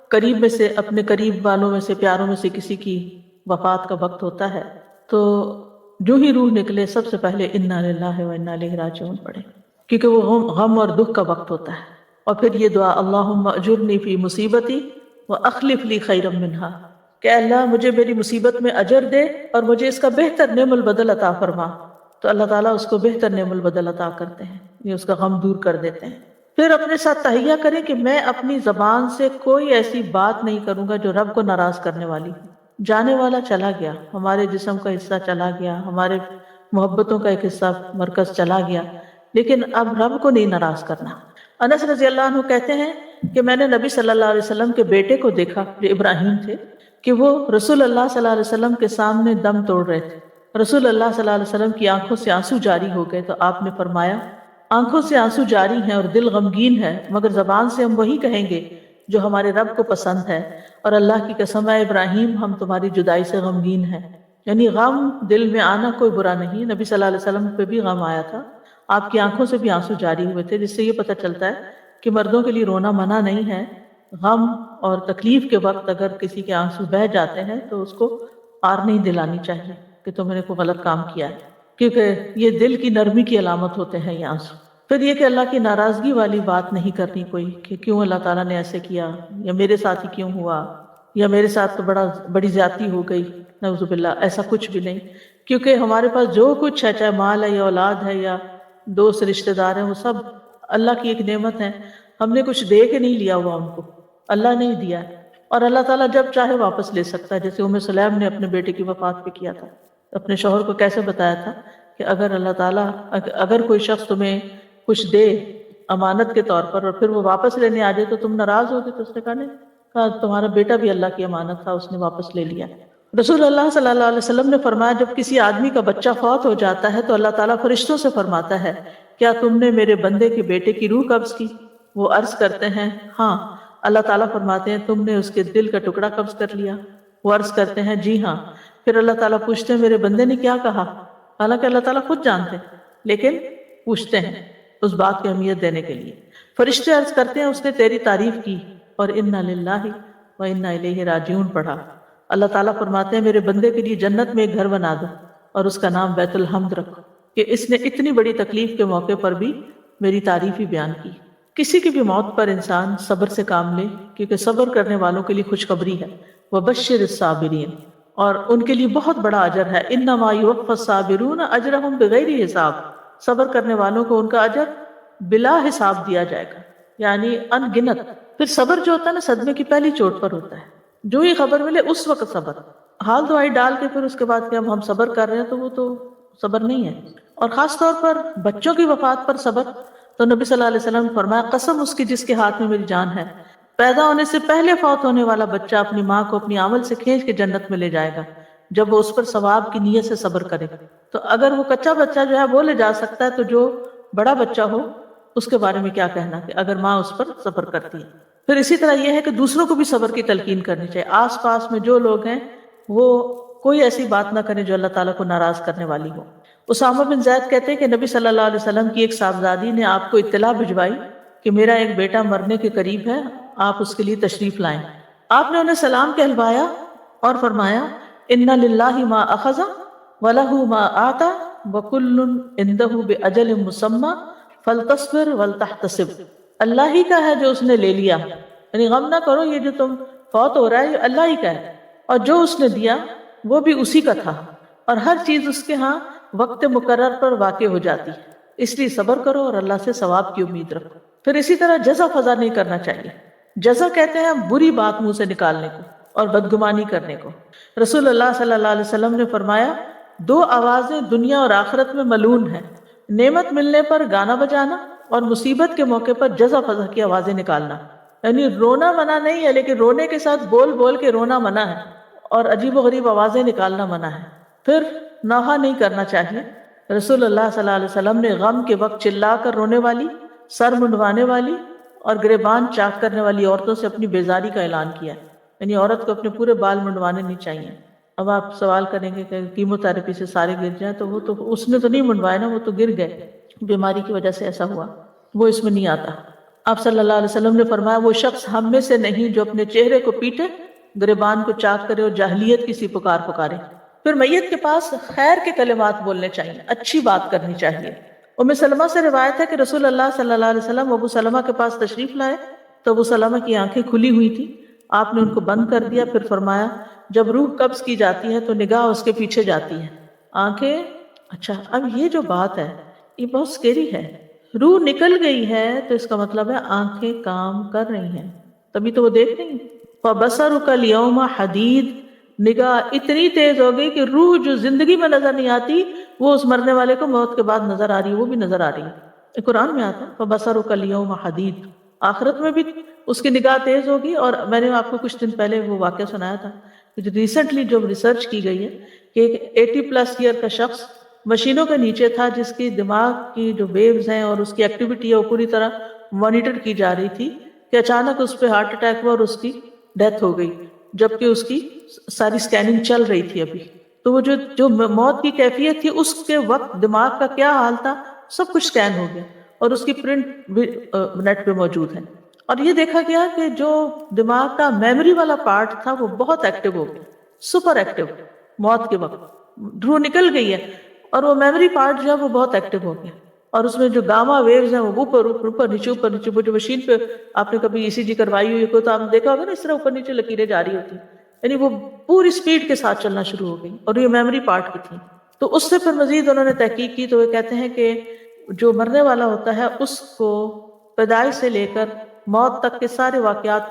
قریب میں سے، اپنے قریب والوں میں سے، پیاروں میں سے کسی کی وفات کا وقت ہوتا ہے تو جو ہی روح نکلے سب سے پہلے انا للہ و انا الیہ راجعون پڑھیں، کیونکہ وہ غم اور دکھ کا وقت ہوتا ہے. اور پھر یہ دعا اللہم اجرنی فی مصیبتی واخلف لی خیرا منہا، کہ اللہ مجھے میری مصیبت میں اجر دے اور مجھے اس کا بہتر نعم البدل عطا فرما. تو اللہ تعالیٰ اس کو بہتر نعم البدل عطا کرتے ہیں، یہ اس کا غم دور کر دیتے ہیں. پھر اپنے ساتھ تہیہ کریں کہ میں اپنی زبان سے کوئی ایسی بات نہیں کروں گا جو رب کو ناراض کرنے والی. جانے والا چلا گیا، ہمارے جسم کا حصہ چلا گیا، ہمارے محبتوں کا ایک حصہ مرکز چلا گیا، لیکن اب رب کو نہیں ناراض کرنا. انس رضی اللہ عنہ کہتے ہیں کہ میں نے نبی صلی اللہ علیہ وسلم کے بیٹے کو دیکھا جو ابراہیم تھے کہ وہ رسول اللہ صلی اللہ علیہ وسلم کے سامنے دم توڑ رہے تھے. رسول اللہ صلی اللہ علیہ وسلم کی آنکھوں سے آنسو جاری ہو گئے تو آپ نے فرمایا آنکھوں سے آنسو جاری ہیں اور دل غمگین ہے، مگر زبان سے ہم وہی کہیں گے جو ہمارے رب کو پسند ہے، اور اللہ کی قسم ہے ابراہیم ہم تمہاری جدائی سے غمگین ہیں. یعنی غم دل میں آنا کوئی برا نہیں. نبی صلی اللہ علیہ وسلم پہ بھی غم آیا تھا، آپ کی آنکھوں سے بھی آنسو جاری ہوئے تھے، جس سے یہ پتہ چلتا ہے کہ مردوں کے لیے رونا منع نہیں ہے. غم اور تکلیف کے وقت اگر کسی کے آنسو بہہ جاتے ہیں تو اس کو آر نہیں دلانی چاہیے کہ تم نے کوئی غلط کام کیا ہے، کیونکہ یہ دل کی نرمی کی علامت ہوتے ہیں یہ آنسو. پھر یہ کہ اللہ کی ناراضگی والی بات نہیں کرنی کوئی کہ کیوں اللہ تعالیٰ نے ایسے کیا، یا میرے ساتھ ہی کیوں ہوا، یا میرے ساتھ تو بڑی زیادتی ہو گئی، نعوذ باللہ. ایسا کچھ بھی نہیں، کیونکہ ہمارے پاس جو کچھ ہے، چاہے مال ہے یا اولاد ہے یا دوست رشتہ دار ہیں، وہ سب اللہ کی ایک نعمت ہے. ہم نے کچھ دے کے نہیں لیا ہوا ان کو، اللہ نے ہی دیا ہے، اور اللہ تعالیٰ جب چاہے واپس لے سکتا ہے. جیسے ام سلیم نے اپنے بیٹے کی وفات پہ کیا تھا، اپنے شوہر کو کیسے بتایا تھا کہ اگر اللہ تعالیٰ اگر کوئی شخص تمہیں کچھ دے امانت کے طور پر اور پھر وہ واپس لینے آ جائے تو تم ناراض ہوگے. تو اس نے کہا تمہارا بیٹا بھی اللہ کی امانت تھا، اس نے واپس لے لیا. رسول اللہ صلی اللہ علیہ وسلم نے فرمایا جب کسی آدمی کا بچہ فوت ہو جاتا ہے تو اللہ تعالیٰ فرشتوں سے فرماتا ہے کیا تم نے میرے بندے کے بیٹے کی روح قبض کی؟ وہ عرض کرتے ہیں ہاں. اللہ تعالیٰ فرماتے ہیں تم نے اس کے دل کا ٹکڑا قبض کر لیا؟ وہ عرض کرتے ہیں جی ہاں. پھر اللہ تعالیٰ پوچھتے ہیں میرے بندے نے کیا کہا؟ حالانکہ اللہ تعالیٰ خود جانتے ہیں لیکن پوچھتے ہیں اس بات کی اہمیت دینے کے لیے. فرشتے عرض کرتے ہیں اس نے تیری تعریف کی اور انا للہ و انا الیہ راجعون پڑھا۔ اللہ تعالیٰ فرماتے ہیں میرے بندے کے لیے جنت میں ایک گھر بنا دو اور اس کا نام بیت الحمد رکھو، کہ اس نے اتنی بڑی تکلیف کے موقع پر بھی میری تعریف ہی بیان کی۔ کسی کی بھی موت پر انسان صبر سے کام لے، کیونکہ صبر کرنے والوں کے لیے خوشخبری ہے، وبشر الصابرین، اور ان کے لیے بہت بڑا اجر ہے۔ انما یوفی الصابرون اجرہم بغیر حساب، صبر کرنے والوں کو ان کا اجر بلا حساب دیا جائے گا، یعنی ان گنت۔ پھر صبر جو ہوتا ہے نا صدمے کی پہلی چوٹ پر ہوتا ہے، جو ہی خبر ملے اس وقت صبر، حال دعائی ڈال کے پھر اس کے بعد کہ اب ہم صبر کر رہے ہیں تو وہ تو صبر نہیں ہے۔ اور خاص طور پر بچوں کی وفات پر صبر، تو نبی صلی اللہ علیہ وسلم نے فرمایا قسم اس کی جس کے ہاتھ میں میری جان ہے، پیدا ہونے سے پہلے فوت ہونے والا بچہ اپنی ماں کو اپنی عمل سے کھینچ کے جنت میں لے جائے گا جب وہ اس پر ثواب کی نیت سے صبر کرے۔ تو اگر وہ کچا بچہ جو ہے وہ لے جا سکتا ہے، تو جو بڑا بچہ ہو اس کے بارے میں کیا کہنا کہ اگر ماں اس پر صبر کرتی ہے۔ پھر اسی طرح یہ ہے کہ دوسروں کو بھی صبر کی تلقین کرنی چاہیے۔ آس پاس میں جو لوگ ہیں وہ کوئی ایسی بات نہ کریں جو اللہ تعالیٰ کو ناراض کرنے والی ہو۔ اسامہ بن زید کہتے ہیں کہ نبی صلی اللہ علیہ وسلم کی ایک صاحبزادی نے آپ کو اطلاع بھجوائی کہ میرا ایک بیٹا مرنے کے قریب ہے، آپ اس کے لیے تشریف لائیں۔ آپ نے انہیں سلام کہلوایا اور فرمایا ان للہ ما اخذ ولہ ما آتا وکل عندہ باجل مسمی فلتصبر ولتحتسب، اللہ ہی کا ہے جو اس نے لے لیا، یعنی غم نہ کرو، یہ جو تم فوت ہو رہا ہے یہ اللہ ہی کا ہے، اور جو اس نے دیا وہ بھی اسی کا تھا، اور ہر چیز اس کے ہاں وقت مقرر پر واقع ہو جاتی ہے، اس لیے صبر کرو اور اللہ سے ثواب کی امید رکھو۔ پھر اسی طرح جزا فضا نہیں کرنا چاہیے۔ جزا کہتے ہیں بری بات منہ سے نکالنے کو اور بدگمانی کرنے کو۔ رسول اللہ صلی اللہ علیہ وسلم نے فرمایا دو آوازیں دنیا اور آخرت میں ملعون ہیں، نعمت ملنے پر گانا بجانا اور مصیبت کے موقع پر جزا فضا کی آوازیں نکالنا، یعنی رونا منع نہیں ہے لیکن رونے کے ساتھ بول بول کے رونا منع ہے، اور عجیب و غریب آوازیں نکالنا منع ہے۔ پھر نوحہ نہیں کرنا چاہیے۔ رسول اللہ صلی اللہ علیہ وسلم نے غم کے وقت چلا کر رونے والی، سر منڈوانے والی اور گریبان چاک کرنے والی عورتوں سے اپنی بیزاری کا اعلان کیا ہے، یعنی عورت کو اپنے پورے بال منڈوانے نہیں چاہیے۔ اب آپ سوال کریں گے کہ کیمو تھراپی سے سارے گر جائیں، تو وہ تو اس نے تو نہیں منڈوائے نا، وہ تو گر گئے، بیماری کی وجہ سے ایسا ہوا، وہ اس میں نہیں آتا۔ آپ صلی اللہ علیہ وسلم نے فرمایا وہ شخص ہم میں سے نہیں جو اپنے چہرے کو پیٹے، گریبان کو چاک کرے اور جاہلیت کی سی پکار پکارے۔ پھر میت کے پاس خیر کے کلمات بولنے چاہیے، اچھی بات کرنی چاہیے۔ ام سلمہ سے روایت ہے کہ رسول اللہ صلی اللہ علیہ وسلم ابو سلمہ کے پاس تشریف لائے تو ابو سلمہ کی آنکھیں کھلی ہوئی تھی، آپ نے ان کو بند کر دیا، پھر فرمایا جب روح قبض کی جاتی ہے تو نگاہ اس کے پیچھے جاتی ہے، آنکھیں۔ اچھا، اب یہ جو بات ہے یہ بہت سکیری ہے، روح نکل گئی ہے تو اس کا مطلب ہے آنکھیں کام کر رہی ہیں، تبھی تو وہ دیکھ رہی ہیں۔ فَبَصَرُكَ الْيَوْمَ حَدِيدٌ، نگاہ اتنی تیز ہو گئی کہ روح جو زندگی میں نظر نہیں آتی وہ اس مرنے والے کو موت کے بعد نظر آ رہی ہے، وہ بھی نظر آ رہی ہے۔ قرآن میں آتا ہے فَبَصَرُكَ الْيَوْمَ حَدِيدٌ، آخرت میں بھی اس کی نگاہ تیز ہوگی۔ اور میں نے آپ کو کچھ دن پہلے وہ واقعہ سنایا تھا کہ ریسنٹلی جو ریسرچ کی گئی ہے کہ ایک 80+ ایئر کا شخص مشینوں کے نیچے تھا، جس کی دماغ کی جو ویوز ہیں اور اس کی ایکٹیویٹی ہے وہ پوری طرح مانیٹر کی جا رہی تھی، کہ اچانک اس پہ ہارٹ اٹیک ہوا اور اس کی ڈیتھ ہو گئی، جبکہ اس کی ساری سکیننگ چل رہی تھی ابھی۔ تو وہ جو موت کی کیفیت تھی اس کے وقت دماغ کا کیا حال تھا، سب کچھ سکین ہو گیا اور اس کی پرنٹ بھی نیٹ پہ موجود ہے۔ اور یہ دیکھا گیا کہ جو دماغ کا میموری والا پارٹ تھا وہ بہت ایکٹیو ہو گیا، سپر ایکٹیو، موت کے وقت روح نکل گئی ہے اور وہ میموری پارٹ جو ہے وہ بہت ایکٹیو ہو گیا، اور اس میں جو گاما ویوز ہیں وہ اوپر نیچے اوپر نیچے، وہ جو مشین پہ آپ نے کبھی ECG کروائی ہوئی کو تو آپ نے دیکھا ہوگا نا، اس طرح اوپر نیچے لکیریں جاری ہوتی، یعنی وہ پوری سپیڈ کے ساتھ چلنا شروع ہو گئی، اور یہ میموری پارٹ کی تھی۔ تو اس سے پھر مزید انہوں نے تحقیق کی تو وہ کہتے ہیں کہ جو مرنے والا ہوتا ہے اس کو پیدائش سے لے کر موت تک کے سارے واقعات،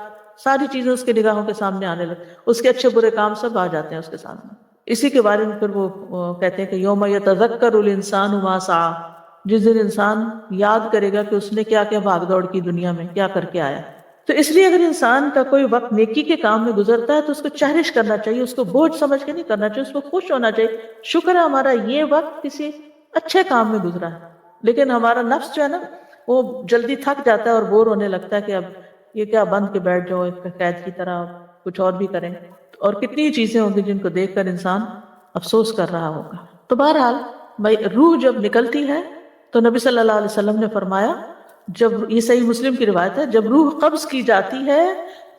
ساری چیزیں اس کے نگاہوں کے سامنے آنے لگتی، اس کے اچھے برے کام سب آ جاتے ہیں اس کے سامنے۔ اسی کے بارے میں پھر وہ کہتے ہیں کہ یوم یتذکر الانسان ما سعی، جس دن انسان یاد کرے گا کہ اس نے کیا کیا بھاگ دوڑ کی دنیا میں، کیا کر کے آیا۔ تو اس لیے اگر انسان کا کوئی وقت نیکی کے کام میں گزرتا ہے تو اس کو چیریش کرنا چاہیے، اس کو بوجھ سمجھ کے نہیں کرنا چاہیے، اس کو خوش ہونا چاہیے، شکر ہے ہمارا یہ وقت کسی اچھے کام میں گزرا ہے۔ لیکن ہمارا نفس جو ہے نا وہ جلدی تھک جاتا ہے اور بور ہونے لگتا ہے کہ اب یہ کیا بند کے بیٹھ جاؤ ایک قید کی طرح، کچھ اور بھی کریں، اور کتنی چیزیں ہوں گی جن کو دیکھ کر انسان افسوس کر رہا ہوگا۔ تو بہرحال روح جب نکلتی ہے تو نبی صلی اللہ علیہ وسلم نے فرمایا جب یہ صحیح مسلم کی روایت ہے، جب روح قبض کی جاتی ہے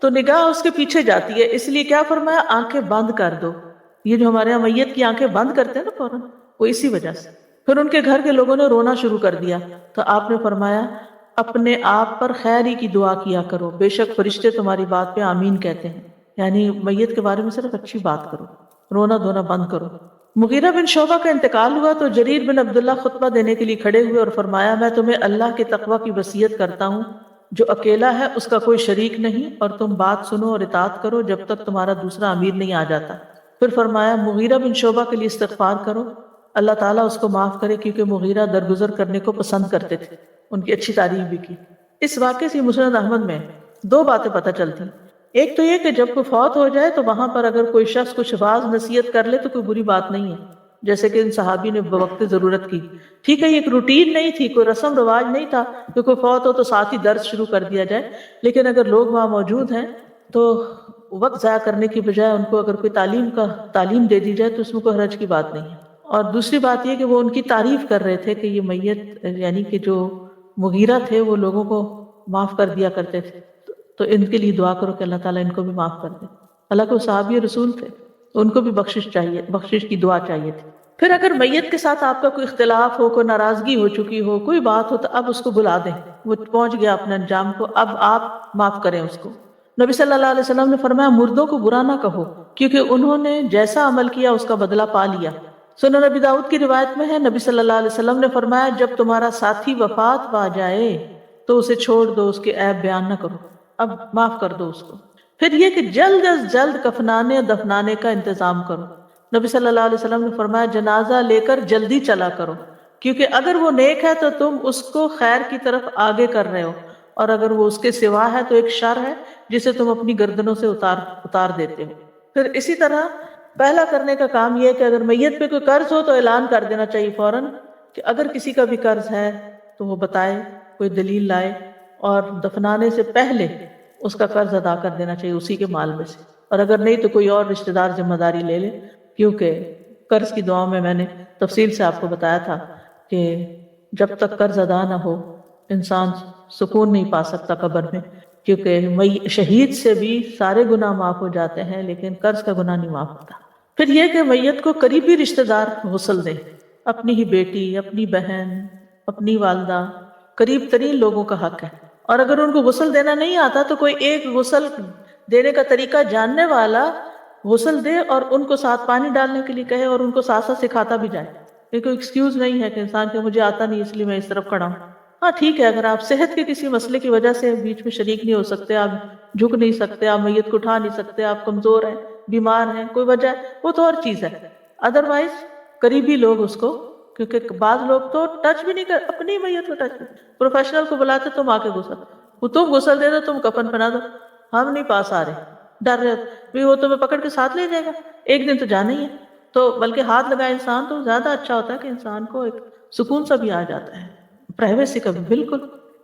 تو نگاہ اس کے پیچھے جاتی ہے، اس لیے کیا فرمایا؟ آنکھیں بند کر دو۔ یہ جو ہمارے یہاں میت کی آنکھیں بند کرتے ہیں نا فوراً، وہ اسی وجہ سے۔ پھر ان کے گھر کے لوگوں نے رونا شروع کر دیا تو آپ نے فرمایا اپنے آپ پر خیر ہی کی دعا کیا کرو، بے شک فرشتے تمہاری بات پہ آمین کہتے ہیں، یعنی میت کے بارے میں صرف اچھی بات کرو، رونا دھونا بند کرو۔ مغیرہ بن شعبہ کا انتقال ہوا تو جریر بن عبداللہ خطبہ دینے کے لیے کھڑے ہوئے اور فرمایا میں تمہیں اللہ کے تقوی کی وصیت کرتا ہوں، جو اکیلا ہے اس کا کوئی شریک نہیں، اور تم بات سنو اور اطاعت کرو جب تک تمہارا دوسرا امیر نہیں آ جاتا۔ پھر فرمایا مغیرہ بن شعبہ کے لیے استغفار کرو، اللہ تعالیٰ اس کو معاف کرے، کیونکہ مغیرہ درگزر کرنے کو پسند کرتے تھے، ان کی اچھی تعریف بھی کی۔ اس واقعے سے مسند احمد میں دو باتیں پتہ چلتی ہیں۔ ایک تو یہ کہ جب کوئی فوت ہو جائے تو وہاں پر اگر کوئی شخص کچھ واعظ نصیحت کر لے تو کوئی بری بات نہیں ہے، جیسے کہ ان صحابی نے بوقت ضرورت کی۔ ٹھیک ہے، یہ ایک روٹین نہیں تھی، کوئی رسم رواج نہیں تھا کہ کوئی فوت ہو تو ساتھ ہی درس شروع کر دیا جائے، لیکن اگر لوگ وہاں موجود ہیں تو وقت ضائع کرنے کی بجائے ان کو اگر کوئی تعلیم دے دی جائے تو اس میں کوئی حرج کی بات نہیں ہے۔ اور دوسری بات یہ کہ وہ ان کی تعریف کر رہے تھے کہ یہ میت یعنی کہ جو مغیرہ تھے وہ لوگوں کو معاف کر دیا کرتے تھے، تو ان کے لیے دعا کرو کہ اللہ تعالیٰ ان کو بھی معاف کر دے۔ اللہ کو صحابی رسول تھے تو ان کو بھی بخشش کی دعا چاہیے تھی۔ پھر اگر میت کے ساتھ آپ کا کوئی اختلاف ہو، کوئی ناراضگی ہو چکی ہو، کوئی بات ہو تو اب اس کو بلا دیں، وہ پہنچ گیا اپنے انجام کو، اب آپ معاف کریں اس کو۔ نبی صلی اللہ علیہ وسلم نے فرمایا مردوں کو برا نہ کہو، کیونکہ انہوں نے جیسا عمل کیا اس کا بدلہ پا لیا۔ سنن نبی داؤد کی روایت میں ہے نبی صلی اللہ علیہ وسلم نے فرمایا جب تمہارا ساتھی وفات پا جائے تو اسے چھوڑ دو، اس کے عیب بیان نہ کرو، اب معاف کر دو اس کو۔ پھر یہ کہ جلد از جلد کفنانے اور دفنانے کا انتظام کرو۔ نبی صلی اللہ علیہ وسلم نے فرمایا جنازہ لے کر جلدی چلا کرو، کیونکہ اگر وہ نیک ہے تو تم اس کو خیر کی طرف آگے کر رہے ہو، اور اگر وہ اس کے سوا ہے تو ایک شر ہے جسے تم اپنی گردنوں سے اتار دیتے ہو۔ پھر اسی طرح پہلا کرنے کا کام یہ ہے کہ اگر میت پہ کوئی قرض ہو تو اعلان کر دینا چاہیے فوراً کہ اگر کسی کا بھی قرض ہے تو وہ بتائے، کوئی دلیل لائے، اور دفنانے سے پہلے اس کا قرض ادا کر دینا چاہیے اسی کے مال میں سے، اور اگر نہیں تو کوئی اور رشتہ دار ذمہ داری لے لے، کیونکہ قرض کی دعاؤں میں نے تفصیل سے آپ کو بتایا تھا کہ جب تک قرض ادا نہ ہو انسان سکون نہیں پا سکتا قبر میں، کیونکہ شہید سے بھی سارے گناہ معاف ہو جاتے ہیں لیکن قرض کا گناہ نہیں معاف ہوتا۔ پھر یہ کہ میت کو قریبی رشتہ دار غسل دے، اپنی ہی بیٹی، اپنی بہن، اپنی والدہ، قریب ترین لوگوں کا حق ہے، اور اگر ان کو غسل دینا نہیں آتا تو کوئی ایک غسل دینے کا طریقہ جاننے والا غسل دے اور ان کو ساتھ پانی ڈالنے کے لیے کہے اور ان کو ساتھ ساتھ سکھاتا بھی جائے۔ یہ کوئی ایکسکیوز نہیں ہے کہ انسان کہ مجھے آتا نہیں اس لیے میں اس طرف کھڑا ہوں۔ ہاں ٹھیک ہے، اگر آپ صحت کے کسی مسئلے کی وجہ سے بیچ میں شریک نہیں ہو سکتے، آپ جھک نہیں سکتے، آپ میت کو اٹھا نہیں سکتے، آپ کمزور ہیں، بیمار ہیں، کوئی وجہ ہے، وہ تو اور چیز ہے۔ ادروائز قریبی لوگ اس کو، کیونکہ بعض لوگ تو ٹچ بھی نہیں کر، اپنی میت کو ٹچ نہیں، پروفیشنل کو بلاتے تم آ کے غسل، وہ تم غسل دے دو، تم کفن پہنا دو، ہم نہیں پاس آ رہے، ڈر رہے بھی وہ تمہیں پکڑ کے ساتھ لے جائے گا، ایک دن تو جانا ہی ہے، تو بلکہ ہاتھ لگائے انسان تو زیادہ اچھا ہوتا ہے کہ انسان کو ایک سکون سا بھی آ جاتا ہے، پرائیویسی کا بھی۔ بالکل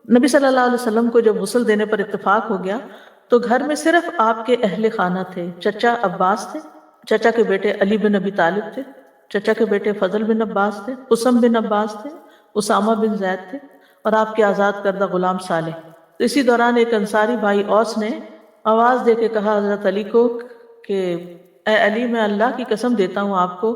نبی صلی اللہ علیہ وسلم کو جب غسل دینے پر اتفاق ہو گیا تو گھر میں صرف آپ کے اہل خانہ تھے، چچا عباس تھے، چچا کے بیٹے علی بن ابی طالب تھے، چچا کے بیٹے فضل بن عباس تھے، قسم بن عباس تھے، اسامہ بن زید تھے، اور آپ کے آزاد کردہ غلام صالح۔ تو اسی دوران ایک انصاری بھائی اوس نے آواز دے کے کہا حضرت علی کو کہ اے علی، میں اللہ کی قسم دیتا ہوں آپ کو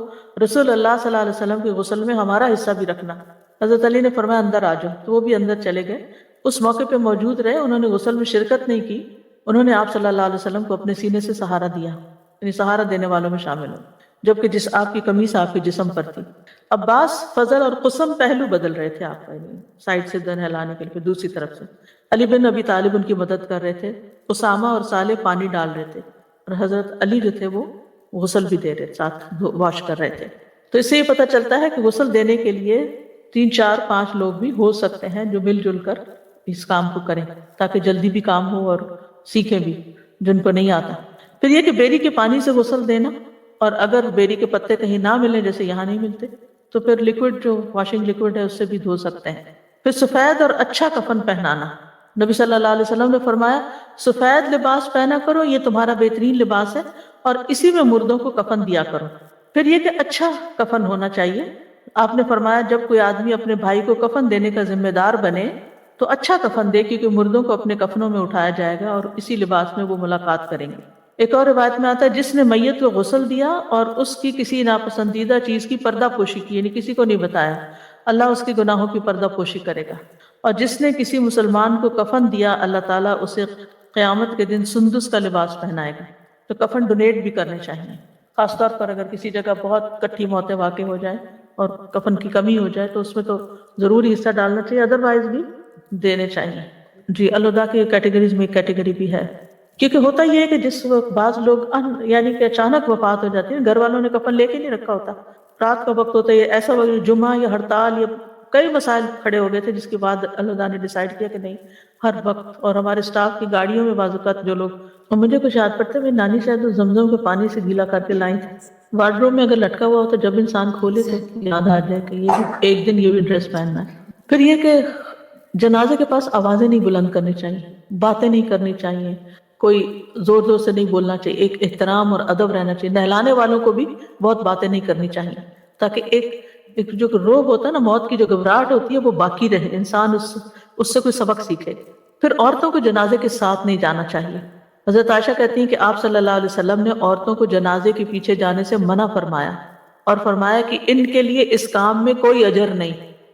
رسول اللہ صلی اللہ علیہ وسلم کے غسل میں ہمارا حصہ بھی رکھنا۔ حضرت علی نے فرمایا اندر آ جاؤ، تو وہ بھی اندر چلے گئے، اس موقع پہ موجود رہے، انہوں نے غسل میں شرکت نہیں کی، انہوں نے آپ صلی اللہ علیہ وسلم کو اپنے سینے سے سہارا دیا، یعنی سہارا دینے والوں میں شامل ہو، جبکہ جس آپ کی قمیص آپ کے جسم پر تھی۔ عباس، فضل اور قسم پہلو بدل رہے تھے آپ کا، سائڈ سے دن ہلانے کے لیے، دوسری طرف سے علی بن ابی طالب ان کی مدد کر رہے تھے، اسامہ اور صالح پانی ڈال رہے تھے، اور حضرت علی جو تھے وہ غسل بھی دے رہے، ساتھ واش کر رہے تھے۔ تو اس سے یہ پتہ چلتا ہے کہ غسل دینے کے لیے 3 4 5 لوگ بھی ہو سکتے ہیں جو مل جل کر اس کام کو کریں، تاکہ جلدی بھی کام ہو اور سیکھیں بھی جن کو نہیں آتا۔ پھر یہ کہ بیری کے پانی سے غسل دینا، اور اگر بیری کے پتے کہیں نہ ملیں، جیسے یہاں نہیں ملتے، تو پھر لیکوڈ جو واشنگ لیکوڈ ہے اس سے بھی دھو سکتے ہیں۔ پھر سفید اور اچھا کفن پہنانا، نبی صلی اللہ علیہ وسلم نے فرمایا سفید لباس پہنا کرو، یہ تمہارا بہترین لباس ہے، اور اسی میں مردوں کو کفن دیا کرو۔ پھر یہ کہ اچھا کفن ہونا چاہیے، آپ نے فرمایا جب کوئی آدمی اپنے بھائی کو کفن دینے کا ذمہ دار بنے تو اچھا کفن دے، کیونکہ مردوں کو اپنے کفنوں میں اٹھایا جائے گا اور اسی لباس میں وہ ملاقات کریں گے۔ ایک اور روایت میں آتا ہے جس نے میت کو غسل دیا اور اس کی کسی ناپسندیدہ چیز کی پردہ پوشی کی، یعنی کسی کو نہیں بتایا، اللہ اس کے گناہوں کی پردہ پوشی کرے گا۔ اور جس نے کسی مسلمان کو کفن دیا، اللہ تعالیٰ اسے قیامت کے دن سندس کا لباس پہنائے گا۔ تو کفن ڈونیٹ بھی کرنے چاہیے، خاص طور پر اگر کسی جگہ بہت کٹھی موتیں واقع ہو جائیں اور کفن کی کمی ہو جائے تو اس میں تو ضروری حصہ ڈالنا چاہیے، ادروائز بھی دینے چاہیے۔ جی، الوداع کی کیٹیگریز میں ایک کیٹیگری بھی ہے، کیونکہ ہوتا یہ ہے کہ جس وقت بعض لوگ یعنی کہ اچانک وفات ہو جاتی ہے، گھر والوں نے کفن لے کے نہیں رکھا ہوتا، رات کا وقت ہوتا ہے، ایسا وقت جمعہ یا ہڑتال یا کئی مسائل کھڑے ہو گئے تھے، جس کے بعد الوداع نے ڈیسائیڈ کیا کہ نہیں ہر وقت، اور ہمارے سٹاف کی گاڑیوں میں بعض اوقات جو لوگ، اور مجھے کچھ یاد پڑتا ہے میری نانی شاید زمزم کے پانی سے گیلا کر کے لائیں تھی، وارڈروب میں اگر لٹکا ہوا ہو تو جب انسان کھولے تو یاد آ جائے کہ یہ ایک دن یہ بھی ڈریس پہننا ہے۔ پھر یہ کہ جنازے کے پاس آوازیں نہیں بلند کرنی چاہیے، باتیں نہیں کرنی چاہیے، کوئی زور زور سے نہیں بولنا چاہیے، ایک احترام اور ادب رہنا چاہیے، نہلانے والوں کو بھی بہت باتیں نہیں کرنی چاہیے، تاکہ ایک جو روب ہوتا ہے نا، موت کی جو گھبراہٹ ہوتی ہے وہ باقی رہے، انسان اس سے کوئی سبق سیکھے۔ پھر عورتوں کو جنازے کے ساتھ نہیں جانا چاہیے۔ حضرت عائشہ کہتی ہیں کہ آپ صلی اللہ علیہ وسلم نے عورتوں کو جنازے کے پیچھے جانے سے منع فرمایا اور فرمایا کہ ان کے لیے اس کام میں کوئی اجر نہیں۔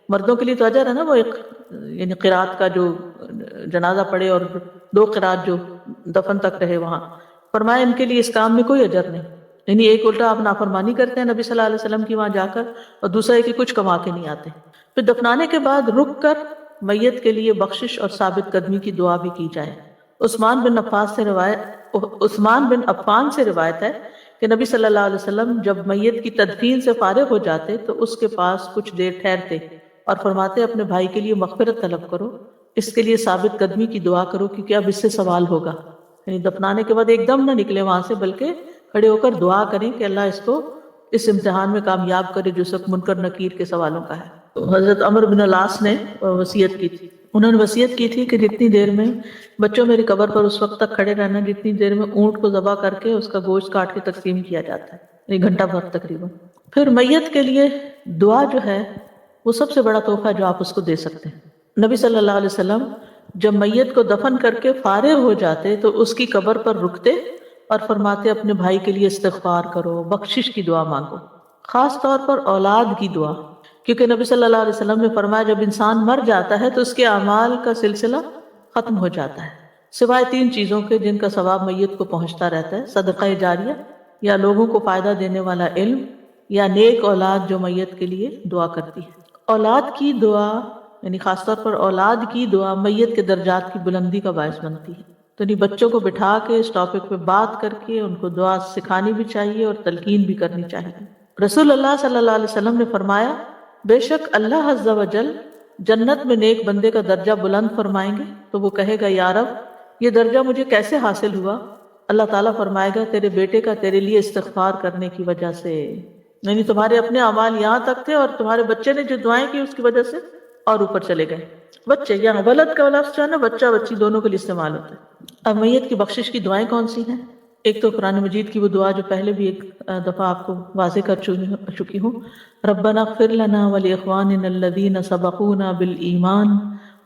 مردوں کے لیے تو اجر ہے نا، وہ ایک یعنی قرات کا جو جنازہ پڑے اور 2 قرات جو دفن تک رہے وہاں، فرمایا ان کے لیے اس کام میں کوئی اجر نہیں، یعنی ایک الٹا آپ نافرمانی کرتے ہیں نبی صلی اللہ علیہ وسلم کی وہاں جا کر، اور دوسرا ہے کہ کچھ کما کے نہیں آتے۔ پھر دفنانے کے بعد رک کر میت کے لیے بخشش اور ثابت قدمی کی دعا بھی کی جائے۔ عثمان بن عفان سے روایت ہے کہ نبی صلی اللہ علیہ وسلم جب میت کی تدفین سے فارغ ہو جاتے تو اس کے پاس کچھ دیر ٹھہرتے اور فرماتے اپنے بھائی کے لیے مغفرت طلب کرو، اس کے لیے ثابت قدمی کی دعا کرو، کیونکہ اب اس سے سوال ہوگا۔ یعنی دفنانے کے بعد ایک دم نہ نکلے وہاں سے، بلکہ کھڑے ہو کر دعا کریں کہ اللہ اس کو اس امتحان میں کامیاب کرے جو سب منکر نکیر کے سوالوں کا ہے۔ تو حضرت عمر بن العاص نے وصیت کی تھی، انہوں نے وصیت کی تھی کہ جتنی دیر میں بچوں میری قبر پر اس وقت تک کھڑے رہنا جتنی دیر میں اونٹ کو ذبح کر کے اس کا گوشت کاٹ کے تقسیم کیا جاتا ہے، ایک گھنٹہ بھر تقریباً۔ پھر میت کے لیے دعا جو ہے وہ سب سے بڑا تحفہ جو آپ اس کو دے سکتے ہیں۔ نبی صلی اللہ علیہ وسلم جب میت کو دفن کر کے فارغ ہو جاتے تو اس کی قبر پر رکتے اور فرماتے اپنے بھائی کے لیے استغفار کرو، بخشش کی دعا مانگو، خاص طور پر اولاد کی دعا، کیونکہ نبی صلی اللہ علیہ وسلم نے فرمایا جب انسان مر جاتا ہے تو اس کے اعمال کا سلسلہ ختم ہو جاتا ہے، سوائے 3 چیزوں کے جن کا ثواب میت کو پہنچتا رہتا ہے: صدقہ جاریہ، یا لوگوں کو فائدہ دینے والا علم، یا نیک اولاد جو میت کے لیے دعا کرتی ہے۔ اولاد کی دعا یعنی خاص طور پر اولاد کی دعا میت کے درجات کی بلندی کا باعث بنتی ہے، تو نہیں بچوں کو بٹھا کے اس ٹاپک پہ بات کر کے ان کو دعا سکھانی بھی چاہیے اور تلقین بھی کرنی چاہیے۔ رسول اللہ صلی اللہ علیہ وسلم نے فرمایا بے شک اللہ عز و جل جنت میں نیک بندے کا درجہ بلند فرمائیں گے تو وہ کہے گا یا رب یہ درجہ مجھے کیسے حاصل ہوا؟ اللہ تعالیٰ فرمائے گا تیرے بیٹے کا تیرے لیے استغفار کرنے کی وجہ سے، یعنی تمہارے اپنے اعمال یہاں تک تھے اور تمہارے بچے نے جو دعائیں کی اس کی وجہ سے اور اوپر چلے گئے۔ بچے یہاں ولد کا لفظ جو ہے نا بچہ بچی دونوں کے لیے استعمال ہوتا ہے۔ اب میت کی بخشش کی دعائیں کون سی ہیں؟ ایک تو قرآن مجید کی وہ دعا جو پہلے بھی ایک دفعہ آپ کو واضح کر چکی ہوں، ربنا اغفر لنا ولاخواننا الذین سبقونا بالایمان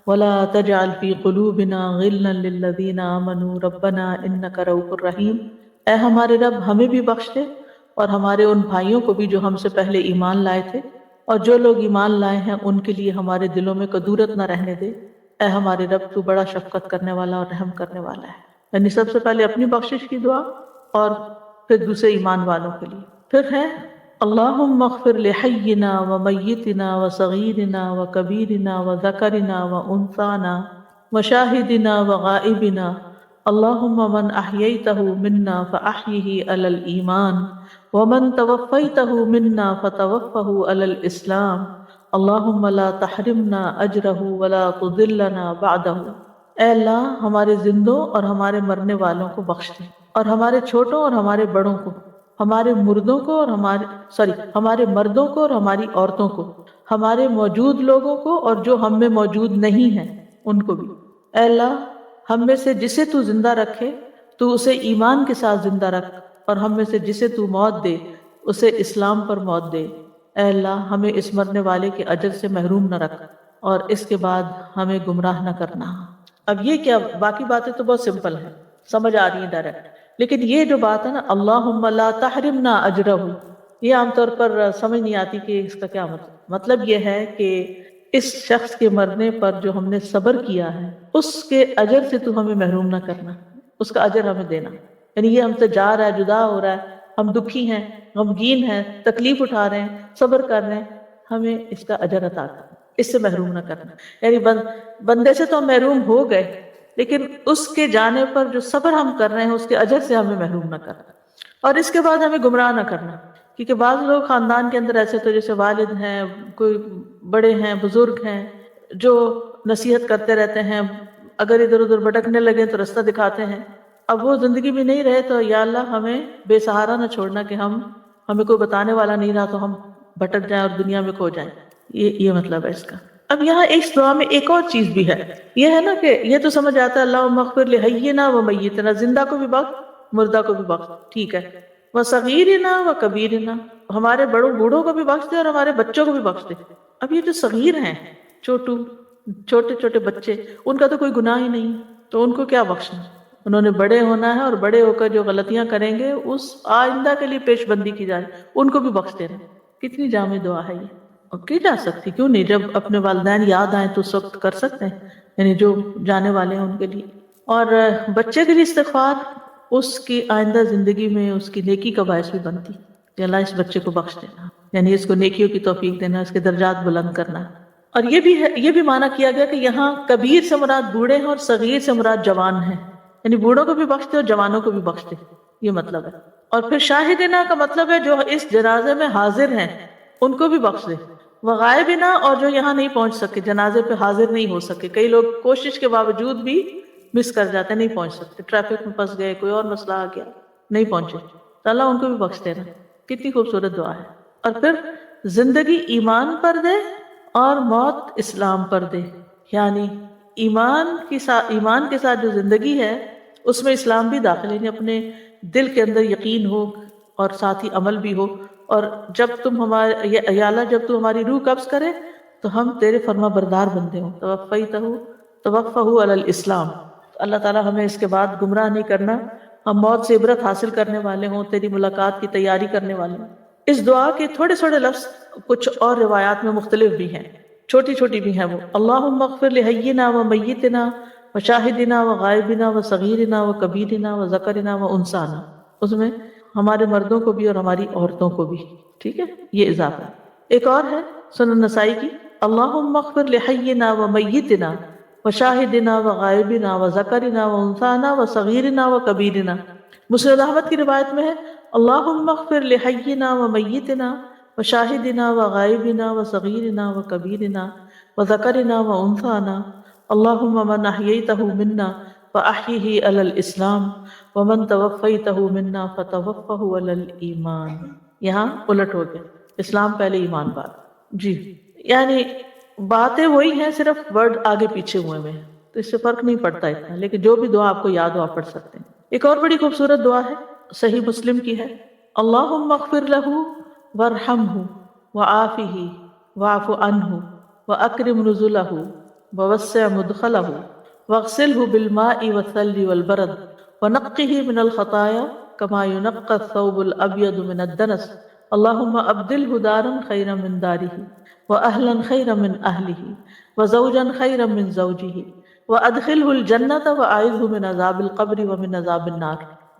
ولا تجعل فی قلوبنا غلا للذین آمنوا ربنا انک رؤوف رحیم، اے ہمارے رب ہمیں بھی بخش دے اور ہمارے ان بھائیوں کو بھی جو ہم سے پہلے ایمان لائے تھے، اور جو لوگ ایمان لائے ہیں ان کے لیے ہمارے دلوں میں کدورت نہ رہنے دے، اے ہمارے رب تو بڑا شفقت کرنے والا اور رحم کرنے والا ہے۔ یعنی سب سے پہلے اپنی بخشش کی دعا اور پھر دوسرے ایمان والوں کے لیے۔ پھر ہے اللہم اغفر لحینا ومیتنا وصغیرنا وکبیرنا وذکرنا وانثانا وشاہدنا وغائبنا اللہم من احییتہ منا فاحیہ علی الایمان ومن توفیتہ منا فتوفہ علی الاسلام اللہم لا تحرمنا اجرہ ولا تضلنا بعدہ۔ اے اللہ ہمارے زندوں اور ہمارے مرنے والوں کو بخش دے، اور ہمارے چھوٹوں اور ہمارے بڑوں کو، ہمارے مردوں کو اور ہمارے مردوں کو اور ہماری عورتوں کو، ہمارے موجود لوگوں کو اور جو ہم میں موجود نہیں ہیں ان کو بھی۔ اے اللہ ہم میں سے جسے تو زندہ رکھے تو اسے ایمان کے ساتھ زندہ رکھ، اور ہم میں سے جسے تو موت دے اسے اسلام پر موت دے۔ اے اللہ ہمیں اس مرنے والے کے اجر سے محروم نہ رکھ۔ اور اس کے بعد ہمیں گمراہ نہ کرنا. اب یہ کیا، باقی باتیں تو بہت سمپل ہیں، سمجھ آ رہی ہیں ڈائریکٹ، لیکن یہ جو بات ہے نا اللہم لا تحرمنا اجرہ، یہ عام طور پر سمجھ نہیں آتی کہ اس کا کیا مطلب یہ ہے کہ اس شخص کے مرنے پر جو ہم نے صبر کیا ہے اس کے اجر سے تو ہمیں محروم نہ کرنا، اس کا اجر ہمیں دینا. یعنی یہ ہم سے جا رہا ہے، جدا ہو رہا ہے، ہم دکھی ہیں، غمگین ہیں، تکلیف اٹھا رہے ہیں، صبر کر رہے ہیں، ہمیں اس کا اجر عطا کرنا، اس سے محروم نہ کرنا. یعنی بندے سے تو ہم محروم ہو گئے، لیکن اس کے جانے پر جو صبر ہم کر رہے ہیں اس کے اجر سے ہمیں محروم نہ کرنا. اور اس کے بعد ہمیں گمراہ نہ کرنا، کیونکہ بعض لوگ خاندان کے اندر ایسے تو جیسے والد ہیں، کوئی بڑے ہیں، بزرگ ہیں، جو نصیحت کرتے رہتے ہیں، اگر ادھر ادھر بھٹکنے لگے تو رستہ دکھاتے ہیں. اب وہ زندگی میں نہیں رہے تو یا اللہ ہمیں بے سہارا نہ چھوڑنا کہ ہمیں کوئی بتانے والا نہیں رہا تو ہم بھٹک جائیں اور دنیا میں کھو جائیں. یہ مطلب ہے اس کا. اب یہاں اس دعا میں ایک اور چیز بھی ہے، یہ ہے نا کہ یہ تو سمجھ آتا ہے اللہم اغفر لحینا و میتنا، زندہ کو بھی بخش، مردہ کو بھی بخش، ٹھیک ہے. و صغیرنا و کبیرنا، ہمارے بوڑھوں کو بھی بخش دے اور ہمارے بچوں کو بھی بخش دے. اب یہ جو صغیر ہیں، چھوٹے چھوٹے بچے، ان کا تو کوئی گناہ ہی نہیں، تو ان کو کیا بخشنا؟ انہوں نے بڑے ہونا ہے اور بڑے ہو کر جو غلطیاں کریں گے اس آئندہ کے لیے پیش بندی کی جائے، ان کو بھی بخش دینا. کتنی جامع دعا ہے یہ، اور کی جا سکتی، کیوں نہیں؟ جب اپنے والدین یاد آئیں تو اس وقت کر سکتے ہیں، یعنی جو جانے والے ہیں ان کے لیے. اور بچے کے لیے استغفار اس کی آئندہ زندگی میں اس کی نیکی کا باعث بھی بنتی کہ اللہ اس بچے کو بخش دینا، یعنی اس کو نیکیوں کی توفیق دینا، اس کے درجات بلند کرنا. اور یہ بھی معنی کیا گیا کہ یہاں کبیر سے مراد بوڑھے ہیں اور صغیر سے مراد جوان ہیں، یعنی بوڑھوں کو بھی بخش دے اور جوانوں کو بھی بخش دے، یہ مطلب ہے. اور پھر شاہدنا کا مطلب ہے جو اس جنازے میں حاضر ہیں ان کو بھی بخش دے، وغائبنا، اور جو یہاں نہیں پہنچ سکے، جنازے پہ حاضر نہیں ہو سکے. کئی لوگ کوشش کے باوجود بھی مس کر جاتے ہیں، نہیں پہنچ سکتے، ٹریفک میں پھنس گئے، کوئی اور مسئلہ آ گیا، نہیں پہنچے، تو اللہ ان کو بھی بخش دینا. کتنی خوبصورت دعا ہے. اور پھر زندگی ایمان پر دے اور موت اسلام پر دے، یعنی ایمان کے ساتھ جو زندگی ہے اس میں اسلام بھی داخل ہے، یعنی اپنے دل کے اندر یقین ہو اور ساتھ ہی عمل بھی ہو. اور جب تم یا اللہ جب تو ہماری روح قبض کرے تو ہم تیرے فرما بردار بندے ہوں، توفہ علی الاسلام. اللہ تعالیٰ ہمیں اس کے بعد گمراہ نہیں کرنا، ہم موت سے عبرت حاصل کرنے والے ہوں، تیری ملاقات کی تیاری کرنے والے ہوں. اس دعا کے تھوڑے تھوڑے لفظ کچھ اور روایات میں مختلف بھی ہیں، چھوٹی چھوٹی بھی ہیں وہ. اللہم اغفر لحینا و میتنا و شاہدنا و غائبنا و صغیرنا و کبیرنا و ذکرنا و انسانا، اس میں ہمارے مردوں کو بھی اور ہماری عورتوں کو بھی، ٹھیک ہے، یہ اضافہ ہے. ایک اور ہے سنن نسائی کی، اللہم اغفر لحینا و میتنا و شاہدنا و غائبنا و ذکرنا و انسانا و صغیرنا و کبیرنا. مسند احمد کی روایت میں ہے اللہم اغفر لحینا و میتنا و شاہدنا و غائبنا و صغیرنا و کبیرنا و ذکرنا و انسانا، اللہم من احییتہ منا فاحیہ علی الاسلام ومن توفیتہ منا فتوفہ علی الایمان. یہاں الٹ ہو گیا، اسلام پہلے ایمان بعد. جی یعنی باتیں وہی ہیں، صرف ورڈ آگے پیچھے ہوئے ہیں، تو اس سے فرق نہیں پڑتا اتنا، لیکن جو بھی دعا آپ کو یاد ہو آپ پڑھ سکتے ہیں. ایک اور بڑی خوبصورت دعا ہے، صحیح مسلم کی ہے، اللہم اغفر لہ وارحمہ وعافہ واعف عنہ واکرم نزلہ ووسع مدخلہ واغسلہ بالماء والثلج والبرد ونقہ من الخطایا کما ینقى الثوب الابیض من الدنس. اللہم ابدلہ دارا خیرا من دارہ واہلا خیرا من اہلہ وزوجا خیرا من زوجہ وادخلہ الجنۃ واعذہ من عذاب القبر ومن عذاب النار.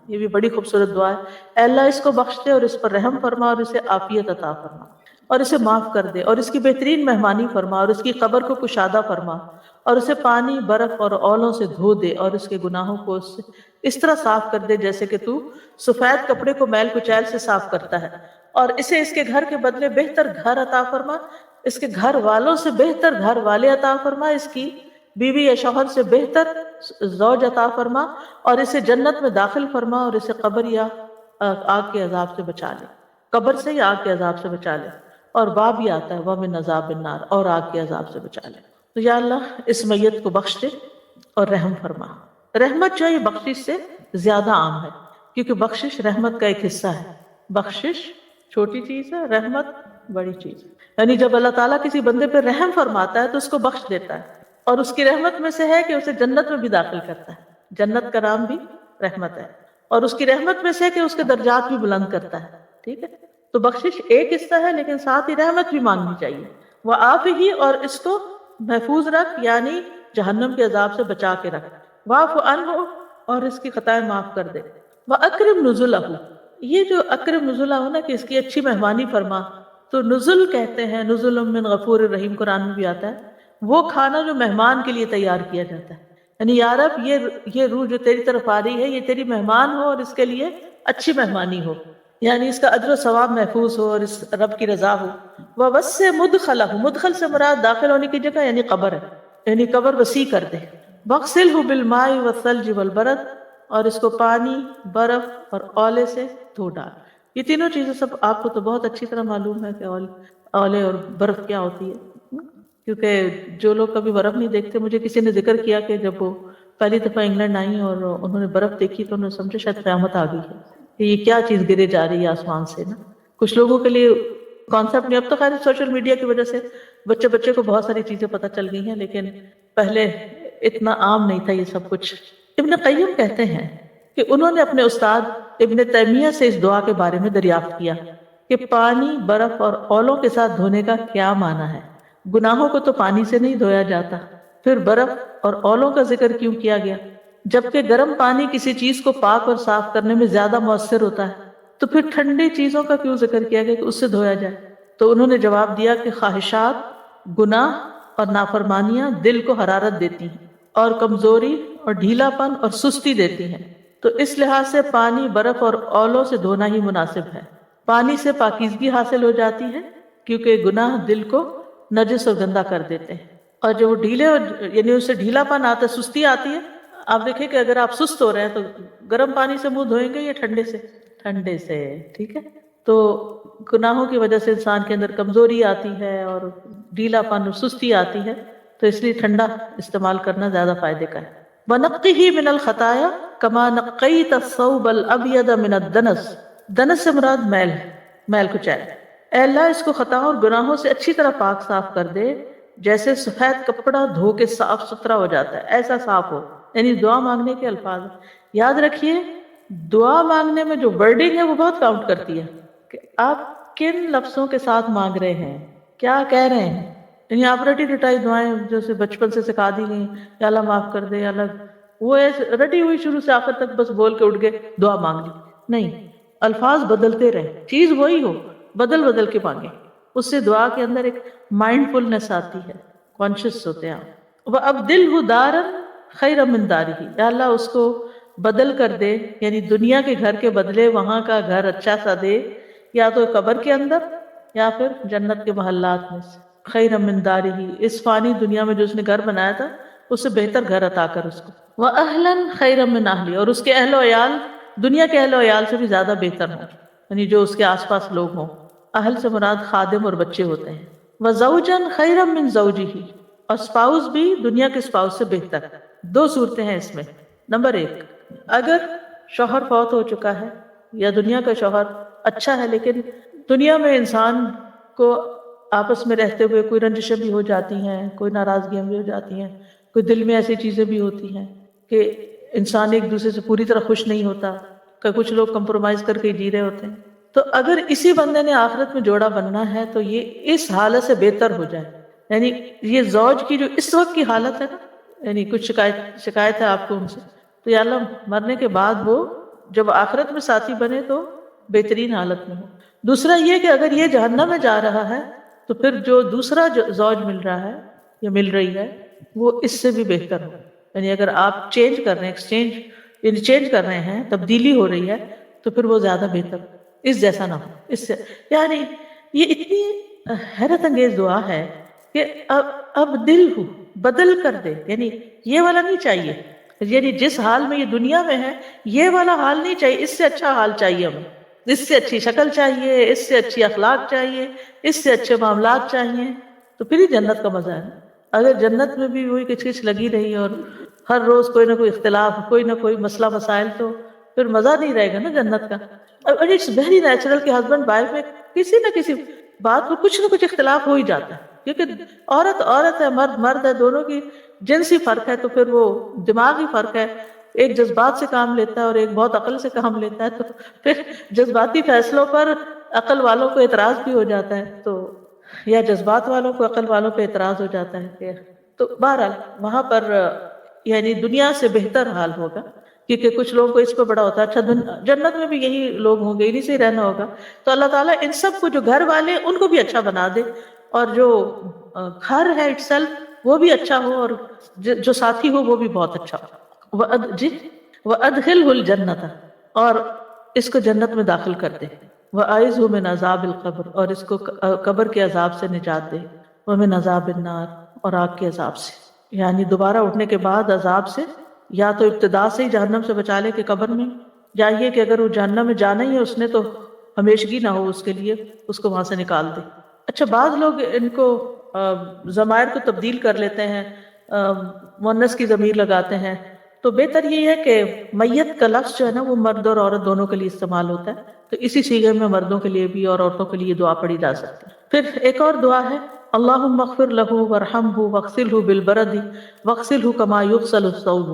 یہ بھی بڑی خوبصورت دعا ہے. اے اللہ اس کو بخش دے اور اس پر رحم فرما اور اسے عافیت عطا فرما اور اسے معاف کر دے اور اس کی بہترین مہمانی فرما اور اس کی قبر کو کشادہ فرما اور اسے پانی، برف اور اولوں سے دھو دے اور اس کے گناہوں کو اس طرح صاف کر دے جیسے کہ تو سفید کپڑے کو میل کچیل سے صاف کرتا ہے، اور اسے اس کے گھر کے بدلے بہتر گھر عطا فرما، اس کے گھر والوں سے بہتر گھر والے عطا فرما، اس کی بیوی یا شوہر سے بہتر زوج عطا فرما اور اسے جنت میں داخل فرما اور اسے قبر یا آگ کے عذاب سے بچا لے، قبر سے یا آگ کے عذاب سے بچا لے. اور باب بھی آتا ہے وَمِنْ عَذَابِ النَّارِ، اور آگ کے عذاب سے بچا لے. تو یا اللہ اس میت کو بخش دے اور رحم فرما. رحمت جو ہے یہ بخشش سے زیادہ عام ہے، کیونکہ بخشش رحمت کا ایک حصہ ہے. بخشش چھوٹی چیز ہے، رحمت بڑی چیز. یعنی جب اللہ تعالیٰ کسی بندے پہ رحم فرماتا ہے تو اس کو بخش دیتا ہے، اور اس کی رحمت میں سے ہے کہ اسے جنت میں بھی داخل کرتا ہے. جنت کا نام بھی رحمت ہے، اور اس کی رحمت میں سے ہے کہ اس کے درجات بھی بلند کرتا ہے. ٹھیک ہے، تو بخشش ایک حصہ ہے، لیکن ساتھ ہی رحمت بھی مانگنی چاہیے. وہ آپ ہی، اور اس کو محفوظ رکھ، یعنی جہنم کے عذاب سے بچا کے رکھ. واعف عنہ، اور اس کی خطائیں معاف کر دے. وَأَكْرِمْ نُزُلَهُ، یہ جو اکرم نزلہ ہونا کہ اس کی اچھی مہمانی فرما، تو نزل کہتے ہیں، نزل من غفور الرحیم، قرآن میں بھی آتا ہے وہ کھانا جو مہمان کے لیے تیار کیا جاتا ہے. یعنی یا رب یہ روح جو تیری طرف آ رہی ہے یہ تیری مہمان ہو، اور اس کے لیے اچھی مہمانی ہو، یعنی اس کا اجر و ثواب محفوظ ہو اور اس رب کی رضا ہو. وَوَسِّعْ مُدْخَلَهُ، مدخل سے مراد داخل ہونے کی جگہ یعنی قبر ہے، یعنی قبر وسیع کر دے. وَاغْسِلْهُ بِالْمَاءِ وَالثَّلْجِ وَالْبَرَدِ، اور اس کو پانی، برف اور اولے سے دھو ڈال. یہ تینوں چیزیں سب آپ کو تو بہت اچھی طرح معلوم ہے کہ اولے اور برف کیا ہوتی ہے، کیونکہ جو لوگ کبھی برف نہیں دیکھتے، مجھے کسی نے ذکر کیا کہ جب وہ پہلی دفعہ انگلینڈ آئی اور انہوں نے برف دیکھی تو انہوں نے سمجھا شاید قیامت آ گئی ہے کہ یہ کیا چیز گرے جا رہی ہے آسمان سے نا. کچھ لوگوں کے لیے کانسیپٹ نہیں، اب تو خیر سوشل میڈیا کی وجہ سے بچے کو بہت ساری چیزیں پتہ چل گئی ہیں، لیکن پہلے اتنا عام نہیں تھا یہ سب کچھ. ابن قیم کہتے ہیں کہ انہوں نے اپنے استاد ابن تیمیہ سے اس دعا کے بارے میں دریافت کیا کہ پانی، برف اور اولوں کے ساتھ دھونے کا کیا معنی ہے. گناہوں کو تو پانی سے نہیں دھویا جاتا، پھر برف اور اولوں کا ذکر کیوں کیا گیا؟ جبکہ گرم پانی کسی چیز کو پاک اور صاف کرنے میں زیادہ مؤثر ہوتا ہے، تو پھر ٹھنڈی چیزوں کا کیوں ذکر کیا گیا کہ اس سے دھویا جائے؟ تو انہوں نے جواب دیا کہ خواہشات، گناہ اور نافرمانیاں دل کو حرارت دیتی ہیں اور کمزوری اور ڈھیلا پن اور سستی دیتی ہیں، تو اس لحاظ سے پانی، برف اور اولوں سے دھونا ہی مناسب ہے. پانی سے پاکیزگی حاصل ہو جاتی ہے کیونکہ گناہ دل کو نجس اور گندا کر دیتے ہیں، اور جو ڈھیلے یعنی اس سے ڈھیلا پن آتا ہے، سستی آتی ہے. آپ دیکھیں کہ اگر آپ سست ہو رہے ہیں تو گرم پانی سے منہ دھوئیں گے یا ٹھنڈے سے. ٹھیک ہے، تو گناہوں کی وجہ سے انسان کے اندر کمزوری آتی ہے اور ڈھیلا پن اور سستی آتی ہے، تو اس لیے ٹھنڈا استعمال کرنا زیادہ فائدے کا ہے. وَنَقِّهِ مِنَ الْخَطَايَا كَمَا نَقَّيْتَ الثَّوْبَ الْأَبْيَضَ مِنَ الدَّنَسِ. دنس سے مراد میل کچیل. اے اللہ اس کو خطاؤں اور گناہوں سے اچھی طرح پاک صاف کر دے، جیسے سفید کپڑا دھو کے صاف ستھرا ہو جاتا ہے ایسا صاف ہو. یعنی دعا مانگنے کے الفاظ یاد رکھیے، دعا مانگنے میں جو ورڈنگ ہے وہ بہت کاؤنٹ کرتی ہے کہ آپ کن لفظوں کے ساتھ مانگ رہے ہیں، کیا کہہ رہے ہیں. یعنی آپ رٹی رٹائی دعائیں جیسے بچپن سے سکھا دی گئی، یا اللہ معاف کر دے، یا اللہ، وہ رٹی ہوئی شروع سے آخر تک بس بول کے اٹھ گئے دعا مانگ لی. نہیں، الفاظ بدلتے رہے، چیز وہی ہو، بدل کے مانگے. اس سے دعا کے اندر ایک مائنڈ فلنس آتی ہے، کانشیس ہوتے ہیں آپ. وَأَبْدِلْهُ دَارًا خَيْرًا مِنْ دَارِهِ، یا اللہ اس کو بدل کر دے، یعنی دنیا کے گھر کے بدلے وہاں کا گھر اچھا سا دے، یا تو قبر کے اندر یا پھر جنت کے محلات میں سے. خَيْرًا مِنْ دَارِهِ، اس فانی دنیا میں جو اس نے گھر بنایا تھا اس سے بہتر گھر عطا کر اس کو. وَأَهْلًا خَيْرًا مِنْ أَهْلِهِ، اور اس کے اہل و عیال دنیا کے اہل و عیال سے بھی زیادہ بہتر ہوں، یعنی جو اس کے آس پاس لوگ ہوں. اہل سے مراد خادم اور بچے ہوتے ہیں. وَزَوْجًا خَيْرًا مِنْ زَوْجِهِ، اور اسپاؤس بھی دنیا کے اسپاؤس سے بہتر. دو صورتیں ہیں اس میں. نمبر 1، اگر شوہر فوت ہو چکا ہے یا دنیا کا شوہر اچھا ہے لیکن دنیا میں انسان کو آپس میں رہتے ہوئے کوئی رنجشیں بھی ہو جاتی ہیں، کوئی ناراضگیاں بھی ہو جاتی ہیں، کوئی دل میں ایسی چیزیں بھی ہوتی ہیں کہ انسان ایک دوسرے سے پوری طرح خوش نہیں ہوتا، کہ کچھ لوگ کمپرومائز کر کے جی رہے ہوتے ہیں. تو اگر اسی بندے نے آخرت میں جوڑا بننا ہے تو یہ اس حالت سے بہتر ہو جائے. یعنی یہ زوج کی جو اس وقت کی حالت ہے نا، یعنی کچھ شکایت ہے آپ کو ان سے، تو یا اللہ مرنے کے بعد وہ جب آخرت میں ساتھی بنے تو بہترین حالت میں ہو. دوسرا یہ کہ اگر یہ جہنم میں جا رہا ہے تو پھر جو دوسرا زوج مل رہا ہے یا مل رہی ہے وہ اس سے بھی بہتر ہو. یعنی اگر آپ چینج کر رہے ہیں، چینج کر رہے ہیں، تبدیلی ہو رہی ہے، تو پھر وہ زیادہ بہتر، اس جیسا نہ ہو. اس سے یعنی یہ اتنی حیرت انگیز دعا ہے کہ اب دل ہو بدل کر دے. یعنی یہ والا نہیں چاہیے، یعنی جس حال میں یہ دنیا میں ہے یہ والا حال نہیں چاہیے، اس سے اچھا حال چاہیے ہمیں، اس سے اچھی شکل چاہیے، اس سے اچھی اخلاق چاہیے، اس سے اچھے معاملات چاہیے، تو پھر ہی جنت کا مزہ ہے. اگر جنت میں بھی وہی کچھ کچھ لگی رہی اور ہر روز کوئی نہ کوئی اختلاف، کوئی نہ کوئی مسئلہ مسائل، تو پھر مزہ نہیں رہے گا نا جنت کا. اور اٹس ویری نیچرل کہ ہسبینڈ وائف میں کسی نہ کسی بات میں کچھ نہ کچھ اختلاف ہو ہی جاتا ہے، کیونکہ عورت عورت ہے، مرد مرد ہے، دونوں کی جنسی فرق ہے، تو پھر وہ دماغی فرق ہے، ایک جذبات سے کام لیتا ہے اور ایک بہت عقل سے کام لیتا ہے، تو پھر جذباتی فیصلوں پر عقل والوں کو اعتراض بھی ہو جاتا ہے، تو یا جذبات والوں کو عقل والوں پہ اعتراض ہو جاتا ہے کہ تو بہرحال وہاں پر یعنی دنیا سے بہتر حال ہوگا، کیونکہ کچھ لوگوں کو اس پہ بڑا ہوتا ہے اچھا جنت میں بھی یہی لوگ ہوں گے، انہیں سے ہی رہنا ہوگا، تو اللہ تعالیٰ ان سب کو جو گھر والے ان کو بھی اچھا بنا دے، اور جو گھر ہے اٹ سیلف وہ بھی اچھا ہو، اور جو ساتھی ہو وہ بھی بہت اچھا ہو۔ وَأَدْخِلْهُ الْجَنَّةَ، اور اس کو جنت میں داخل کر دے، وَأَعِذْهُ مِنْ عَذَابِ الْقَبْرِ، اور اس کو قبر کے عذاب سے نجات دے، وَمِنْ عَذَابِ النَّارِ، اور آگ کے عذاب سے، یعنی دوبارہ اٹھنے کے بعد عذاب سے، یا تو ابتدا سے ہی جہنم سے بچا لے کہ قبر میں، یا یہ کہ اگر وہ جہنم میں جانا ہی ہے اس نے تو ہمیشگی نہ ہو اس کے لیے، اس کو وہاں سے نکال دے۔ اچھا بعض لوگ ان کو ضمائر کو تبدیل کر لیتے ہیں، مؤنث کی ضمیر لگاتے ہیں، تو بہتر یہ ہے کہ میت کا لفظ جو ہے نا وہ مرد اور عورت دونوں کے لیے استعمال ہوتا ہے، تو اسی صیغے میں مردوں کے لیے بھی اور عورتوں کے لیے دعا پڑھی جا سکتی ہے۔ پھر ایک اور دعا ہے، اللہم اغفر لہ وارحمہ واغسلہ بالبرد واغسلہ کما یغسل الثوب،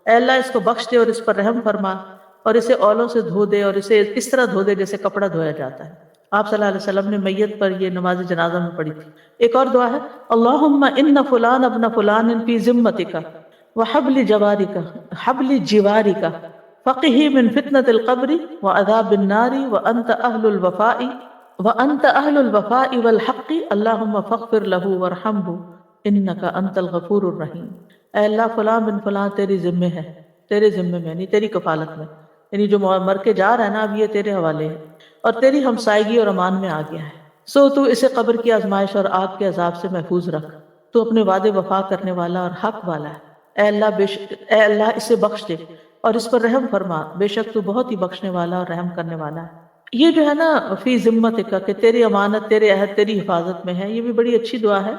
اے اللہ اس کو بخش دے اور اس پر رحم فرما، اور اسے اولوں سے دھو دے اور اسے اس طرح دھو دے جیسے کپڑا دھویا جاتا ہے۔ آپ صلی اللہ علیہ وسلم نے میت پر یہ نماز جنازہ میں پڑھی تھی۔ ایک اور دعا ہے، اللہم ان فلان ابن فلان فی ذمتک وحبل جوارک حبل جوارک فقہ من فتنة القبر وعذاب النار وانت اہل الوفاء والحق اللہم فاغفر لہ وارحمہ انک انت الغفور الرحیم۔ اے اللہ فلاں بن فلاں تیری ذمہ ہے، تیرے ذمہ میں یعنی تیری کفالت میں، یعنی جو مر کے جا رہا ہے نا اب یہ تیرے حوالے ہے اور تیری ہمسائیگی اور امان میں آ گیا ہے، سو تو اسے قبر کی آزمائش اور آگ کے عذاب سے محفوظ رکھ، تو اپنے وعدے وفا کرنے والا اور حق والا ہے۔ اے اللہ اسے بخش دے اور اس پر رحم فرما، بے شک تو بہت ہی بخشنے والا اور رحم کرنے والا ہے۔ یہ جو ہے نا فی ذمتک کا کہ تیری امانت، تیرے عہد تیری حفاظت میں ہے، یہ بھی بڑی اچھی دعا ہے،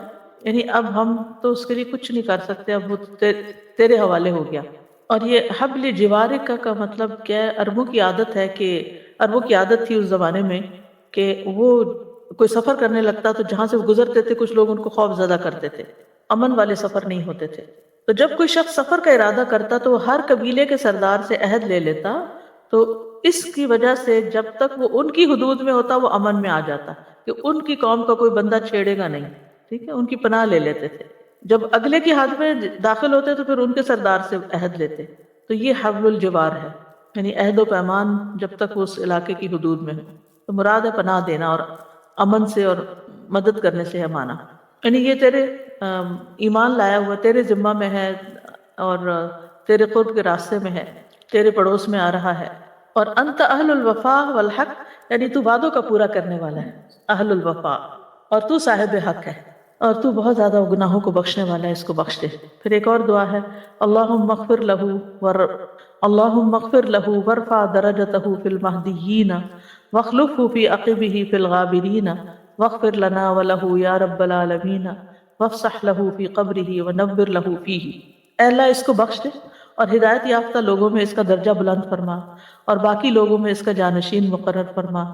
یعنی اب ہم تو اس کے لیے کچھ نہیں کر سکتے، اب وہ تیرے حوالے ہو گیا۔ اور یہ حبل جوارک کا مطلب کیا ہے؟ عربوں کی عادت ہے کہ عربوں کی عادت تھی اس زمانے میں کہ وہ کوئی سفر کرنے لگتا تو جہاں سے وہ گزرتے تھے کچھ لوگ ان کو خوف زدہ کرتے تھے، امن والے سفر نہیں ہوتے تھے، تو جب کوئی شخص سفر کا ارادہ کرتا تو وہ ہر قبیلے کے سردار سے عہد لے لیتا، تو اس کی وجہ سے جب تک وہ ان کی حدود میں ہوتا وہ امن میں آ جاتا کہ ان کی قوم کا کوئی بندہ چھیڑے گا نہیں، ٹھیک ہے، ان کی پناہ لے لیتے تھے۔ جب اگلے کی حد میں داخل ہوتے تو پھر ان کے سردار سے عہد لیتے، تو یہ حبل الجوار ہے، یعنی عہد و پیمان جب تک وہ اس علاقے کی حدود میں ہو، تو مراد ہے پناہ دینا اور امن سے اور مدد کرنے سے ہے مانا، یعنی یہ تیرے ایمان لایا ہوا تیرے ذمہ میں ہے اور تیرے قرب کے راستے میں ہے، تیرے پڑوس میں آ رہا ہے، اور انت اہل الوفا والحق، یعنی تو وعدوں کا پورا کرنے والا ہے، اہل الوفا، اور تو صاحب حق ہے، اور تو بہت زیادہ گناہوں کو بخشنے والا ہے، اس کو بخش دے۔ پھر ایک اور دعا ہے، اللہم اغفر لہ وارفع درجتہ فی المہدیین واخلفہ فی عقبہ فی الغابرین واغفر لنا ولہ یا رب العالمین وافسح لہ فی قبرہ ونور لہ فیہ۔ اے اللہ اس کو بخش دے اور ہدایت یافتہ لوگوں میں اس کا درجہ بلند فرما اور باقی لوگوں میں اس کا جانشین مقرر فرما،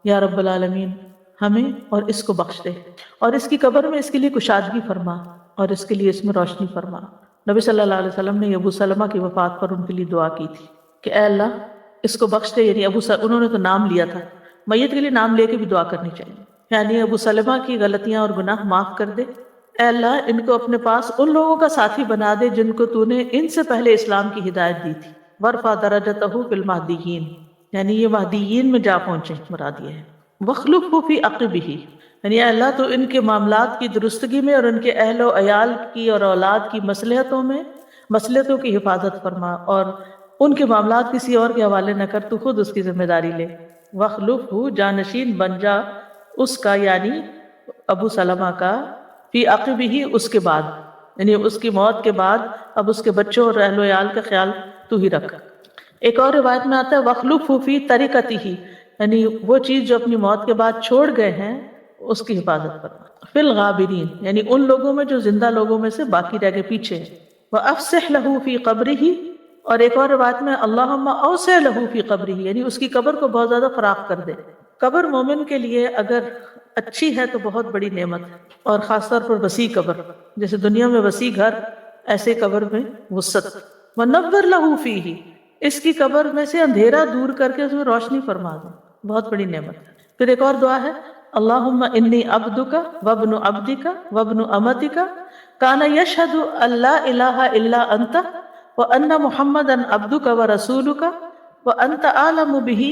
یا رب العالمین ہمیں اور اس کو بخش دے، اور اس کی قبر میں اس کے لیے کشادگی فرما اور اس کے لیے اس میں روشنی فرما۔ نبی صلی اللہ علیہ وسلم نے ابو سلمہ کی وفات پر ان کے لیے دعا کی تھی کہ اے اللہ اس کو بخش دے، یعنی انہوں نے تو نام لیا تھا، میت کے لیے نام لے کے بھی دعا کرنی چاہیے، یعنی ابو سلمہ کی غلطیاں اور گناہ معاف کر دے، اے اللہ ان کو اپنے پاس ان لوگوں کا ساتھی بنا دے جن کو تو نے ان سے پہلے اسلام کی ہدایت دی تھی، ورفع درجتہ فی المہدیین، یعنی یہ مہدیین میں جا پہنچے، مراد یہ ہے، وخلفہ فی عقبہ، یعنی اللہ تو ان کے معاملات کی درستگی میں اور ان کے اہل و عیال کی اور اولاد کی مصلحتوں کی حفاظت فرما، اور ان کے معاملات کسی اور کے حوالے نہ کر، تو خود اس کی ذمہ داری لے، وخلفہ جانشین بن جا اس کا، یعنی ابو سلمہ کا، فی عقبہ اس کے بعد، یعنی اس کی موت کے بعد اب اس کے بچوں اور اہل و عیال کا خیال تو ہی رکھ۔ ایک اور روایت میں آتا ہے وخلفہ فی طریقتہ، یعنی وہ چیز جو اپنی موت کے بعد چھوڑ گئے ہیں اس کی حفاظت فرما، فی الغابرین، یعنی ان لوگوں میں جو زندہ لوگوں میں سے باقی رہ گئے پیچھے ہیں، وافسح لہ فی قبرہ، اور ایک اور روایت میں اللہم اوسع لہ فی قبرہ، یعنی اس کی قبر کو بہت زیادہ فراخ کر دے۔ قبر مومن کے لیے اگر اچھی ہے تو بہت بڑی نعمت ہے، اور خاص طور پر وسیع قبر، جیسے دنیا میں وسیع گھر، ایسے قبر میں وسعت۔ وَنَوِّرْ لَهُ فِيهِ، اس کی قبر میں سے اندھیرا دور کر کے اس میں روشنی فرما دو، بہت بڑی نعمت ہے۔ پھر ایک اور دعا ہے، اللہم انی عبدک وابن عبدک وابن امتک کان یشہد ان لا الہ الا انت وان محمدا عبدک ورسولک وانت اعلم بہ،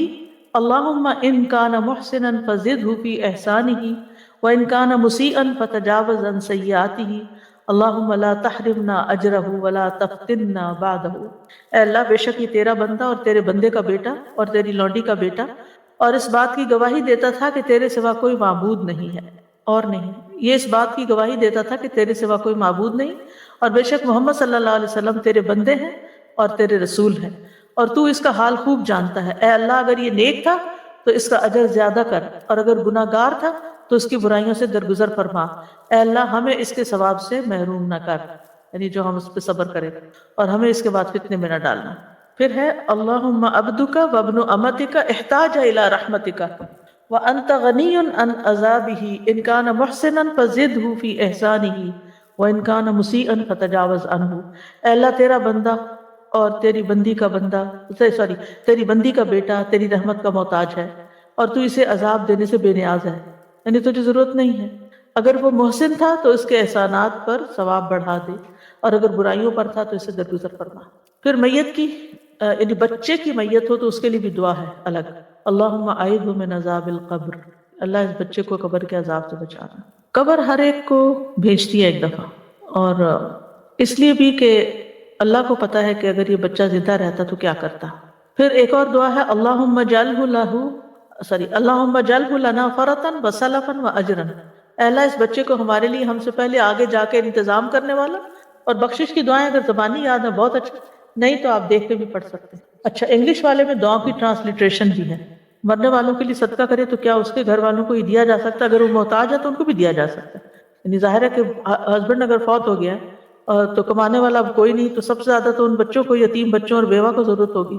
اللہم ان کان محسنا فزدہ فی احسانہ وان کان مسیئا فتجاوز عن سیئاتہ، اللہم لا تحرمنا اجرہ ولا تفتنا بعدہ۔ اے اللہ، بے شک یہ تیرا بندہ اور تیرے بندے کا بیٹا اور تیری لونڈی کا بیٹا، اور اس بات کی گواہی دیتا تھا کہ تیرے سوا کوئی معبود نہیں ہے اور نہیں، یہ اس بات کی گواہی دیتا تھا کہ تیرے سوا کوئی معبود نہیں، اور بے شک محمد صلی اللہ علیہ وسلم تیرے بندے ہیں اور تیرے رسول ہیں، اور تو اس کا حال خوب جانتا ہے۔ اے اللہ، اگر یہ نیک تھا تو اس کا اجر زیادہ کر، اور اگر گناہ گار تھا تو اس کی برائیوں سے درگزر فرما۔ اے اللہ، ہمیں اس کے ثواب سے محروم نہ کر، یعنی جو ہم اس پہ صبر کریں، اور ہمیں اس کے بعد فتنے میں نہ ڈالنا۔ پھر ہے اللہم عبدک وابن امتک احتاج الی رحمتک وانت غنی عن عذابہ ان کان محسنا فزدہ فی احسانہ وان کان مسیئا فتجاوز عنہ۔ اے اللہ، تیرا بندہ اور تیری بندی کا بندہ تیری بندی کا بیٹا تیری رحمت کا محتاج ہے، اور تو اسے عذاب دینے سے بے نیاز ہے، یعنی تجھے ضرورت نہیں ہے۔ اگر وہ محسن تھا تو اس کے احسانات پر ثواب بڑھا دے، اور اگر برائیوں پر تھا تو اسے درگزر فرما۔ پھر میت کی یعنی بچے کی میت ہو تو اس کے لیے بھی دعا ہے الگ، اللہم اعیذہ من عذاب القبر، اللہ اس بچے کو قبر کے عذاب سے بچانا۔ قبر ہر ایک کو بھیجتی ہے ایک دفعہ، اور اس لیے بھی کہ اللہ کو پتا ہے کہ اگر یہ بچہ زندہ رہتا تو کیا کرتا۔ پھر ایک اور دعا ہے، اللہم اجعلہ لنا فرطا وسلفا واجرا، اے اللہ اس بچے کو ہمارے لیے ہم سے پہلے آگے جا کے انتظام کرنے والا اور بخشش کی دعائیں اگر زبانی یاد ہے بہت اچھا، نہیں تو آپ دیکھ کے بھی پڑھ سکتے ہیں۔ اچھا، انگلش والے میں دعاؤں کی ٹرانسلیٹریشن بھی ہے، مرنے والوں کے لیے صدقہ کرے تو کیا اس کے گھر والوں کو ہی دیا جا سکتا ہے؟ اگر وہ محتاج ہے تو ان کو بھی دیا جا سکتا ہے، یعنی ظاہر ہے کہ ہسبینڈ اگر فوت ہو گیا تو کمانے والا اب کوئی نہیں، تو سب سے زیادہ تو ان بچوں کو، یتیم بچوں اور بیوہ کو ضرورت ہوگی۔